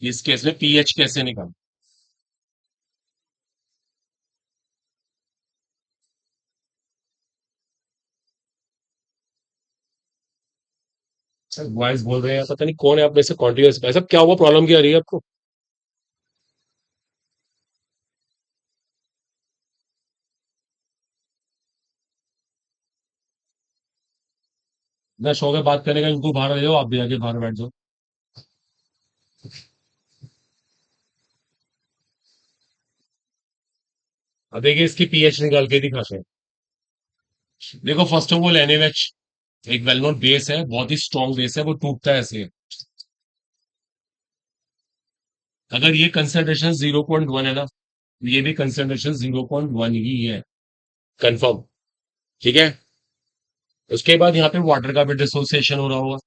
इस केस में पीएच कैसे निकाल। वॉइस बोल रहे हैं, पता नहीं कौन है आप में से कॉन्टिन्यूस, ऐसा क्या हुआ, प्रॉब्लम क्या आ रही है आपको। ना शौक है बात करने का, इनको बाहर ले जाओ, आप भी आके बाहर बैठ जाओ। अब देखिए इसकी पीएच निकाल के दिखाते हैं। देखो फर्स्ट ऑफ ऑल एनएच एक वेल नोन बेस है, बहुत ही स्ट्रॉन्ग बेस है, वो टूटता है ऐसे। अगर ये कंसंट्रेशन 0.1 है ना, तो ये भी कंसंट्रेशन 0.1 ही है, कंफर्म, ठीक है। उसके बाद यहाँ पे वाटर का भी डिसोसिएशन हो रहा होगा,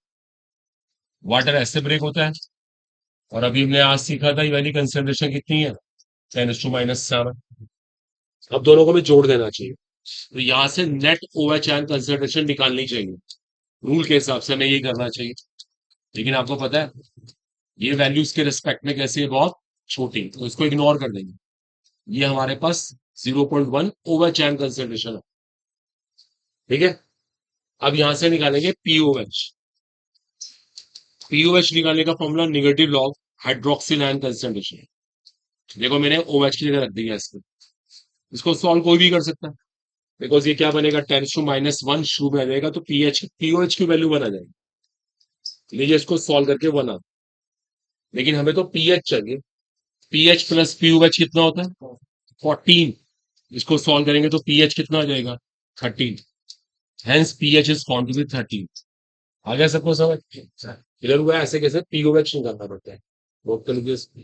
वाटर ऐसे ब्रेक होता है। और अभी हमने आज सीखा था ये वाली कंसंट्रेशन कितनी है, 10⁻⁷। अब दोनों को भी जोड़ देना चाहिए, तो यहां से नेट ओएच आयन कंसंट्रेशन निकालनी चाहिए, रूल के हिसाब से हमें यही करना चाहिए। लेकिन आपको पता है ये वैल्यूज के रिस्पेक्ट में कैसी है, बहुत छोटी, तो इसको इग्नोर कर देंगे। ये हमारे पास 0.1 ओएच आयन कंसंट्रेशन है, ठीक है। अब यहां से निकालेंगे पीओएच। पीओएच निकालने का formula negative log hydroxyl ion concentration. देखो मैंने ओएच की जगह रख दिया इसको। इसको सॉल्व कोई भी कर सकता है, बिकॉज ये क्या बनेगा, 10⁻⁻1 शुरू में आ जाएगा, तो पीएच पीओएच की वैल्यू बना जाएगी। लीजिए इसको सॉल्व करके बना, लेकिन हमें तो पीएच चाहिए। पीएच प्लस पीओएच कितना होता है, 14। इसको सॉल्व करेंगे तो पीएच कितना आ जाएगा, 13। Hence pH is found to be 13। आ गया सबको समझ, क्लियर हुआ है? ऐसे कैसे पीओएच निकालना पड़ता है, नोट कर लीजिए इसको।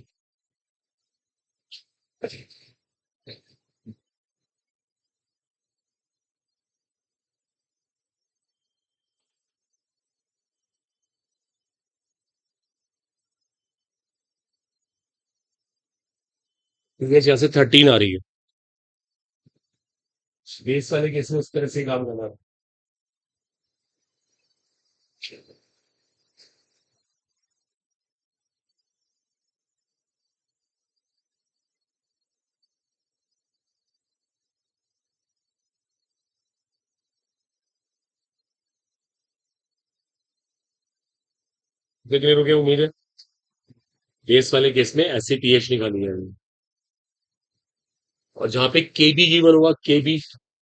पीएच यहाँ से 13 आ रही है, बेस वाले केस में उस तरह से काम करना है। क्लियर हो गया उम्मीद है? बेस वाले केस में ऐसे पीएच निकाली जाएगी, और जहां पे केबी गिवन होगा, केबी,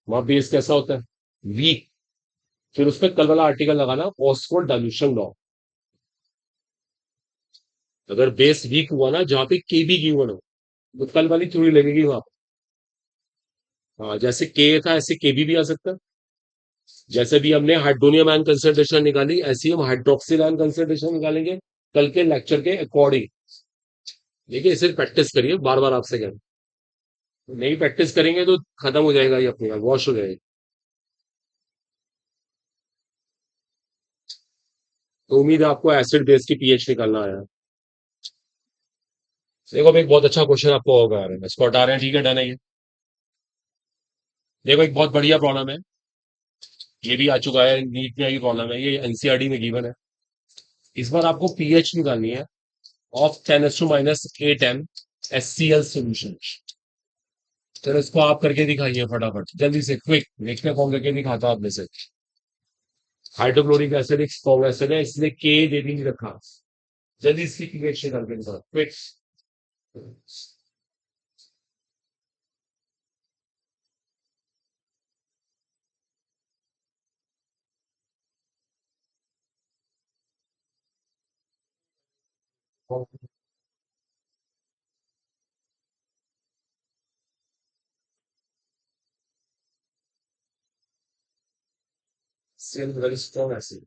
वहां बेस कैसा होता है, वीक। फिर उसमें कल वाला आर्टिकल लगाना, ऑक्सफोर्ड डाइल्यूशन लॉ। अगर बेस वीक हुआ ना, जहां पे केबी गिवन हो, तो कल वाली थ्योरी लगेगी वहां पर। हाँ, जैसे के था ऐसे केबी भी आ सकता है। जैसे भी हमने हाइड्रोनियम आयन कंसंट्रेशन निकाली, ऐसे ही हम हाइड्रोक्सिल आयन कंसंट्रेशन निकालेंगे कल के लेक्चर के अकॉर्डिंग। देखिए सिर्फ प्रैक्टिस करिए, बार बार आपसे कह, नहीं प्रैक्टिस करेंगे तो खत्म हो जाएगा, ये अपने आप वॉश हो जाएगा। तो उम्मीद है आपको एसिड बेस की पीएच निकालना आया। देखो अब एक बहुत अच्छा क्वेश्चन आपको होगा आ रहा है, इसको हटा रहे हैं, ठीक है, डन है ये। देखो एक बहुत बढ़िया प्रॉब्लम है, ये भी आ चुका है, नीट में, ये प्रॉब्लम है, ये एनसीईआरटी में गिवन है। इस बार आपको पीएच निकालनी है ऑफ 10⁻8 m HCl सॉल्यूशन। चलो इसको आप करके दिखाइए फटाफट, जल्दी से, क्विक, देखते हैं कौन करके दिखाता है आप में से। हाइड्रोक्लोरिक एसिड एक स्ट्रॉन्ग एसिड है, इसलिए के दे भी नहीं रखा। जल्दी इसकी पीएच निकाल के दिखाओ, क्विक। Very strong acid.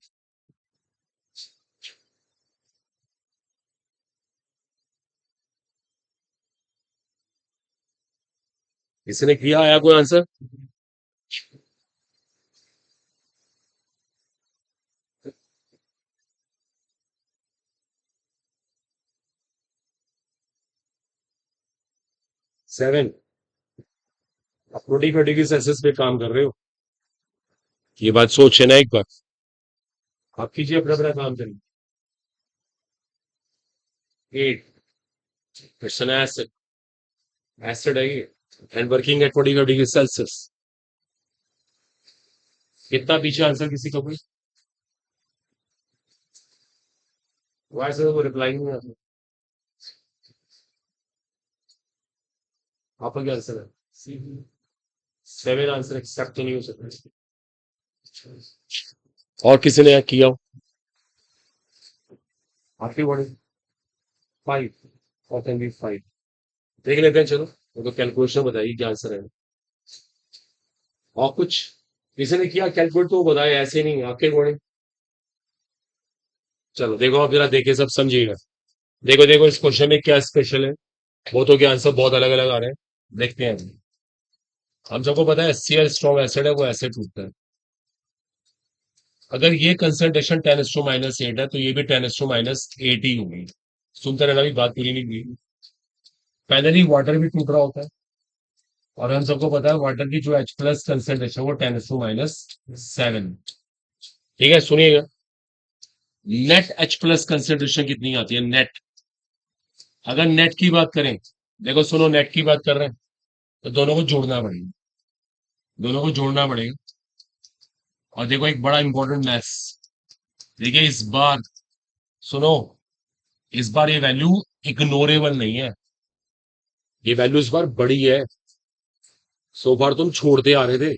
इसने किया, आया कोई आंसर? 7। आप प्रोटीन प्रोटीन एसिड पे काम कर रहे हो, ये बात सोचे ना एक बार। आप कीजिए अपना अपना काम करिए। 8, इट्स एन एसिड, एसिड है ये, and working at 45 degree Celsius. कितना पीछे आंसर किसी का कोई? वाई से वो रिप्लाई नहीं आता? आपका क्या आंसर है? 7 आंसर एक्सेप्ट तो नहीं हो सकता। और किसी ने किया हो? आपकी बॉडी 5, और कैन बी 5। देख लेते हैं, चलो वो तो कैलकुलेशन बताइए क्या आंसर है। और कुछ किसी ने किया कैलकुलेट, तो बताए, ऐसे नहीं आपके बॉडी। चलो देखो आप जरा, देखे सब समझिएगा। देखो देखो इस क्वेश्चन में क्या स्पेशल है, बहुतों के आंसर बहुत अलग अलग आ रहे हैं, देखते हैं। हम सबको पता है HCl स्ट्रॉन्ग एसिड है, वो एसिड होता है। अगर ये कंसंट्रेशन 10⁻8 है, तो ये भी 10⁻8 ही होगी। सुनते रहना, भी बात पूरी नहीं हुई। फाइनली वाटर भी टूट रहा होता है, और हम सबको पता है वाटर की जो H+ कंसंट्रेशन वो 10⁻7। ठीक है, सुनिएगा। नेट H+ कंसंट्रेशन कितनी आती है, नेट? अगर नेट की बात करें, देखो सुनो, नेट की बात कर रहे हैं, तो दोनों को जोड़ना पड़ेगा, दोनों को जोड़ना पड़ेगा। और देखो एक बड़ा इंपॉर्टेंट मैथ्स, देखिए इस बार सुनो, इस बार ये वैल्यू इग्नोरेबल नहीं है, ये वैल्यू इस बार बड़ी है। सो फार तुम छोड़ते आ रहे थे,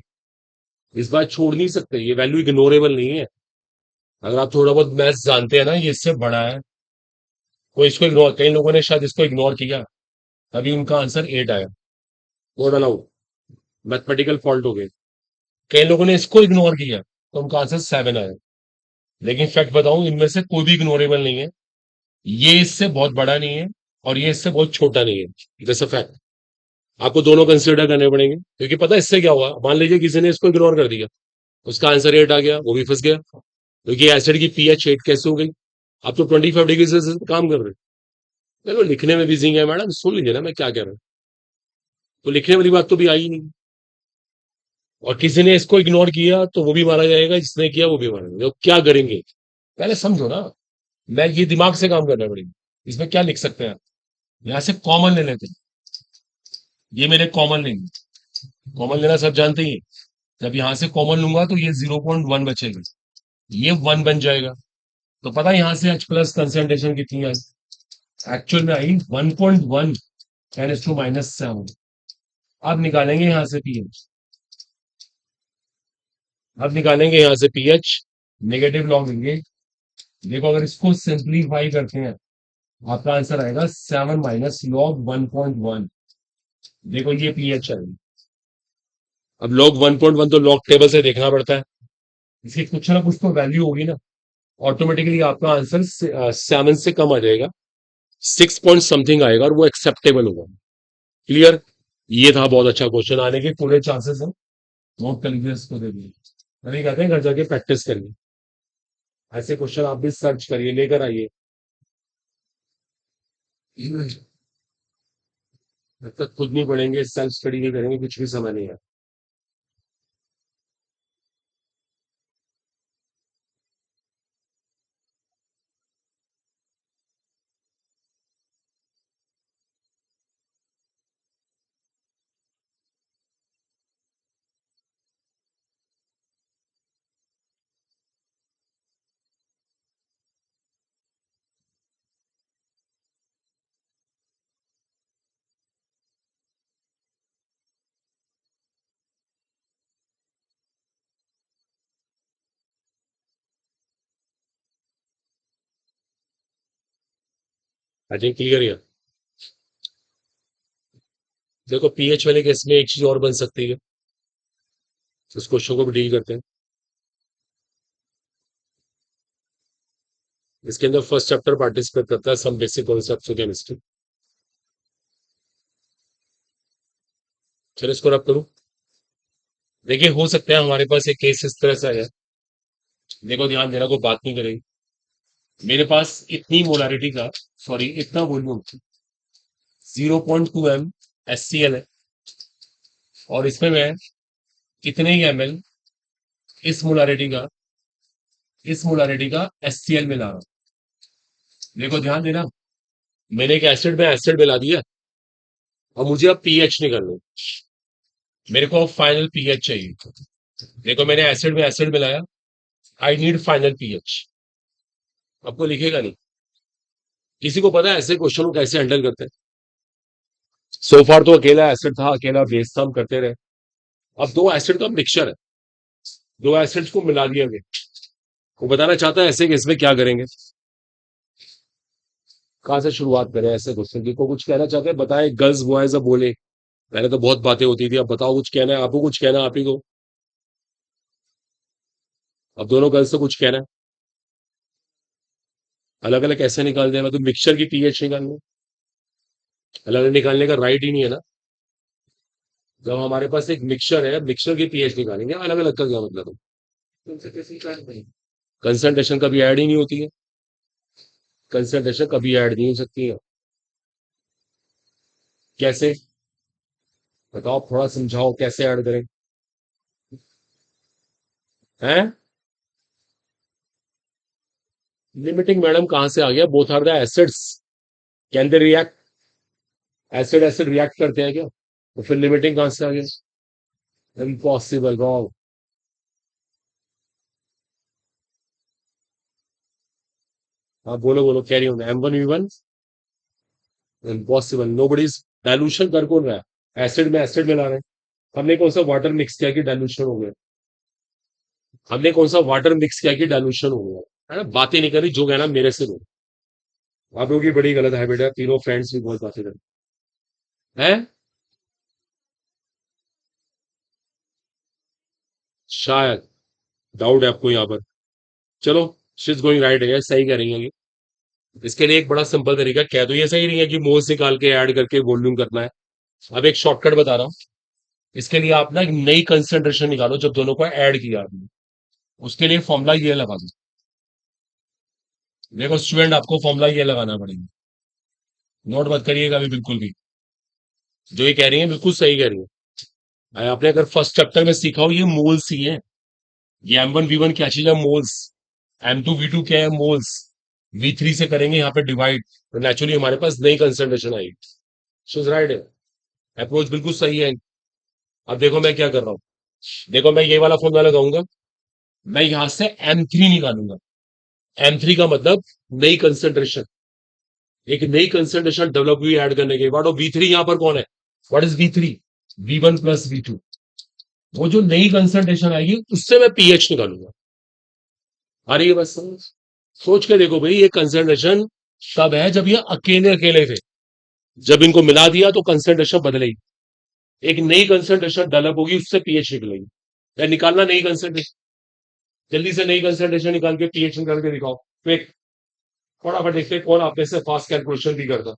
इस बार छोड़ नहीं सकते, ये वैल्यू इग्नोरेबल नहीं है। अगर आप थोड़ा बहुत मैथ्स जानते हैं ना, ये इससे बड़ा है। कोई इसको इग्नोर, कई लोगों ने शायद इसको इग्नोर किया, अभी उनका आंसर 8 आया, नॉट अलाउड, मैथमेटिकल फॉल्ट हो गए। कई लोगों ने इसको इग्नोर किया तो उनका आंसर 7 आया। लेकिन फैक्ट बताऊं, इनमें से कोई भी इग्नोरेबल नहीं है, ये इससे बहुत बड़ा नहीं है और ये इससे बहुत छोटा नहीं है, जैसा फैक्ट। आपको दोनों कंसिडर करने पड़ेंगे, क्योंकि पता है इससे क्या हुआ, मान लीजिए किसी ने इसको इग्नोर कर दिया, उसका आंसर 8 आ गया, वो भी फंस गया, क्योंकि एसिड की पीएच 8 कैसे हो गई? आप तो 25 डिग्री से काम कर रहे हैं। चलो लिखने में बिजी है मैडम, सुन लीजिए ना मैं क्या कह रहा हूँ। तो लिखने वाली बात तो भी आई ही नहीं। और किसी ने इसको इग्नोर किया तो वो भी मारा जाएगा, जिसने किया वो भी मारा जाएगा, तो क्या करेंगे? पहले समझो ना। मैं ये दिमाग से काम करना पड़ेगा, इसमें क्या लिख सकते हैं? यहाँ से कॉमन ले लेते हैं, ये मेरे कॉमन लेंगे। कॉमन लेना सब जानते ही हैं। जब यहाँ से कॉमन लूंगा तो ये 0.1 बचेगा, ये 1 बन जाएगा। तो पता है यहाँ से H प्लस कंसंट्रेशन कितनी आई? एक्चुअल में आई 1.1 10⁻⁷। अब निकालेंगे यहाँ से पीएच, अब निकालेंगे यहाँ से पीएच, नेगेटिव लॉग लेंगे। देखो अगर इसको सिंप्लीफाई करते हैं, आपका आंसर आएगा 7 - log 1.1। देखो ये पीएच आएगी। अब log 1.1 तो लॉग टेबल से देखना पड़ता है, इसकी कुछ ना कुछ तो वैल्यू होगी ना। ऑटोमेटिकली आपका आंसर 7 से कम आ जाएगा, 6 पॉइंट समथिंग आएगा और वो एक्सेप्टेबल होगा। क्लियर? ये था बहुत अच्छा क्वेश्चन, आने के पूरे चांसेस हैं। नोट कर लीजिए इसको, दे दीजिए। अभी कहते हैं घर जाके प्रैक्टिस करिए, ऐसे क्वेश्चन आप भी सर्च करिए, लेकर आइए। जब तक खुद नहीं पढ़ेंगे, सेल्फ स्टडी नहीं करेंगे, कुछ भी समझ नहीं है। आई थिंक क्लियर है। देखो पीएच वाले केस में एक चीज और बन सकती है, उस क्वेश्चन को भी डील करते हैं। इसके अंदर फर्स्ट चैप्टर पार्टिसिपेट करता है, some basic concepts of chemistry. चलो इसको रब करूं। देखिए हो सकता है हमारे पास एक केस इस तरह से है। देखो ध्यान देना, कोई बात नहीं करेगी। मेरे पास इतनी मोलारिटी का, सॉरी इतना वॉल्यूम, 0.2 m HCl है, और इसमें मैं इतने ही ml इस मोलारिटी का, इस मोलारिटी का HCl मिला रहा हूं। देखो ध्यान देना, मैंने एक एसिड में एसिड मिला दिया और मुझे अब पीएच निकालना है। मेरे को अब फाइनल पीएच चाहिए। देखो मैंने एसिड में एसिड मिलाया, आई नीड फाइनल पीएच। आपको लिखेगा नहीं। किसी को पता है ऐसे क्वेश्चन को कैसे हैंडल करते हैं? सो फार तो अकेला एसिड था, अकेला बेस था, हम करते रहे। अब दो एसिड का मिक्सचर है, दो एसिड्स को मिला दिया गया। वो बताना चाहता है ऐसे केस में क्या करेंगे। कहाँ से शुरुआत करें ऐसे क्वेश्चन की? को कुछ कहना चाहते हैं बताएं, गर्ल्स बॉयज अब बोले। पहले तो बहुत बातें होती थी, अब बताओ कुछ कहना है आपको, कुछ कहना है आप ही को। अब दोनों गर्ल्स से कुछ कहना है। अलग अलग कैसे निकाल दें? मतलब मिक्सचर की पीएच निकालनी, अलग अलग निकालने का राइट ही नहीं है ना। जब हमारे पास एक मिक्सचर है, मिक्सचर की पीएच निकालेंगे, अलग अलग का क्या मतलब है? कंसंट्रेशन कभी ऐड ही नहीं होती है, कंसंट्रेशन कभी ऐड नहीं हो सकती है। कैसे? बताओ, थोड़ा समझाओ कैसे ऐड करें। हैं? लिमिटिंग मैडम कहां से आ गया? Both are the acids, can they react? Acid acid react करते हैं क्या? तो फिर लिमिटिंग कहां से आ गया? Impossible, wrong. आप बोलो बोलो, carry on. M1V1 impossible, nobody is. Dilution कर कौन रहा है? एसिड में एसिड मिला रहे हैं। हमने कौन सा वाटर मिक्स किया कि डाइल्यूशन हो गया? हमने कौन सा वाटर मिक्स किया कि डाइल्यूशन हो गया? है ना, बातें नहीं करी, जो कहना मेरे से बोलो। आप लोगों की बड़ी गलत हैबिट है, तीनों फ्रेंड्स भी बहुत बातें करते हैं। शायद डाउट है आपको यहाँ पर। चलो, शी इज गोइंग राइट है, सही कह रही है ये। इसके लिए एक बड़ा सिंपल तरीका, कह दो ये सही नहीं है कि मोल्स निकाल के ऐड करके वॉल्यूम करना है। अब एक शॉर्टकट बता रहा हूँ। इसके लिए आप ना एक नई कंसंट्रेशन निकालो जब दोनों को ऐड किया आपने। उसके लिए फॉर्मूला ये लगा दो। देखो स्टूडेंट, आपको फॉर्मूला ये लगाना पड़ेगा। नोट मत करिएगा अभी बिल्कुल भी। जो ये कह रही है बिल्कुल सही कह रही है। आपने अगर फर्स्ट चैप्टर में सीखा हो, ये मोल्स ही है। ये M1V1 क्या चीज है? मोल्स। M2V2 क्या है? मोल्स। V3 से करेंगे यहाँ पे डिवाइड, तो नेचुरली हमारे पास नई कंसंट्रेशन आएगी। सो राइट है, अप्रोच बिल्कुल सही है। अब देखो मैं क्या कर रहा हूँ। देखो मैं ये वाला फॉर्मूला लगाऊंगा। मैं यहां से M3 निकालूंगा। M3 का मतलब नई कंसंट्रेशन। एक नई कंसंट्रेशन डेवलप हुई ऐड करने के बाद। और V3 यहां पर कौन है? What is V3? V1 plus V2। वो जो नई कंसंट्रेशन आएगी उससे मैं पीएच निकालूंगा। आ रही है बस समझ? सोच के देखो भाई, ये कंसंट्रेशन तब है जब ये अकेले अकेले थे। जब इनको मिला दिया तो कंसंट्रेशन बदलेगी। एक नई कंसंट्रेशन डेवलप होगी, उससे पीएच निकलेगी। या निकालना नई कंसंट्रेशन। जल्दी से नई कंसंट्रेशन निकाल के पीएच निकाल के दिखाओ। क्विक, फटाफट देखते हैं कौन आप में से फास्ट कैलकुलेशन भी करता।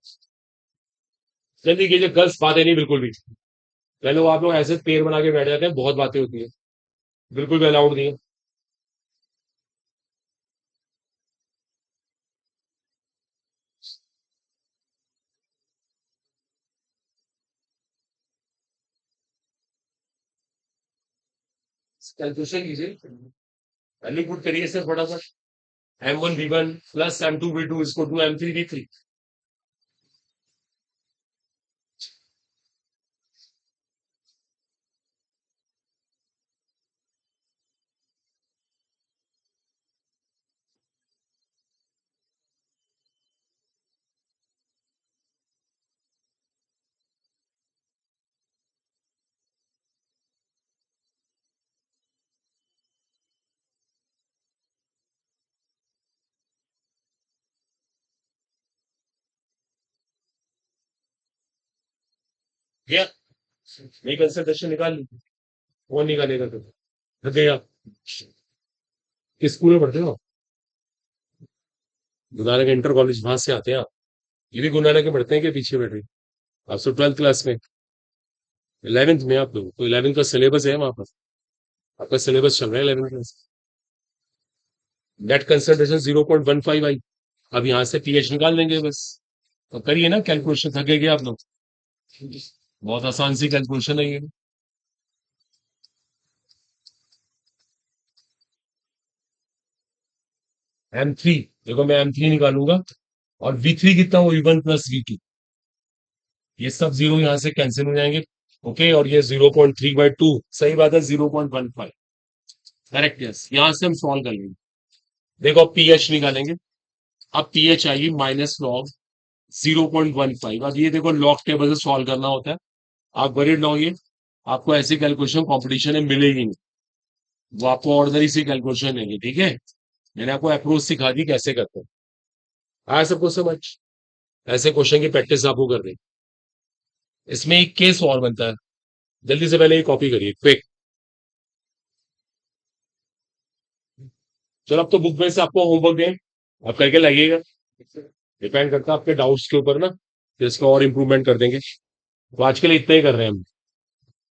जल्दी कीजिए, गर्ल्स बातें नहीं बिल्कुल भी। पहले वो आप लोग ऐसे पेड़ बना के बैठ जाते हैं, बहुत बातें होती है। बिल्कुल भी अलाउड नहीं है। कैलकुलेशन कीजिए, वैल्यू पुट करिए सर फटाफट। M1V1 प्लस M2V2 इसको टू M3V3। गया, नई कंसंट्रेशन निकाल ली। वो निकालेगा तो थक गया। किस स्कूल में पढ़ते हो? गुरु नानक इंटर कॉलेज, वहां से आते हैं आप? ये भी गुरु नानक के पढ़ते हैं कि पीछे बैठे? आप तो 12th क्लास में, 11th में आप लोग तो 11th का सिलेबस है वहां पर। आपका सिलेबस चल रहा है 11th क्लास। नेट कंसंट्रेशन 0.15 आई। अब यहाँ से पीएच निकाल लेंगे बस। तो करिए ना कैलकुलेशन, थकेंगे आप लोग। बहुत आसान सी कैलकुलेशन है ये। M3, देखो मैं M3 निकालूंगा। और V3 कितना? वो V1 प्लस V2। ये सब जीरो यहाँ से कैंसिल हो जाएंगे। ओके, और ये 0.3/2, सही बात है, 0.15। Correct, yes. यहाँ से हम सॉल्व कर लेंगे। देखो अब पीएच निकालेंगे। अब पीएच आएगी माइनस लॉग 0.15। अब ये देखो लॉग टेबल से सॉल्व करना होता है। आप वरीड ना होइए, आपको ऐसी कैलकुलेशन कंपटीशन में मिलेगी नहीं। वो आपको ऑर्डनरी सी कैलकुलेशन देंगे, ठीक है। मैंने आपको अप्रोच सिखा दी कैसे करते हैं। आया सबको समझ? ऐसे क्वेश्चन की प्रैक्टिस आपको कर रही। इसमें एक केस और बनता है। जल्दी से पहले ये कॉपी करिए क्विक। चलो अब तो बुक में से आपको होमवर्क दें, आप करके लाइएगा। डिपेंड करता है आपके डाउट्स के ऊपर ना, तो इसको और इम्प्रूवमेंट कर देंगे। तो आज के लिए इतना ही कर रहे हैं हम।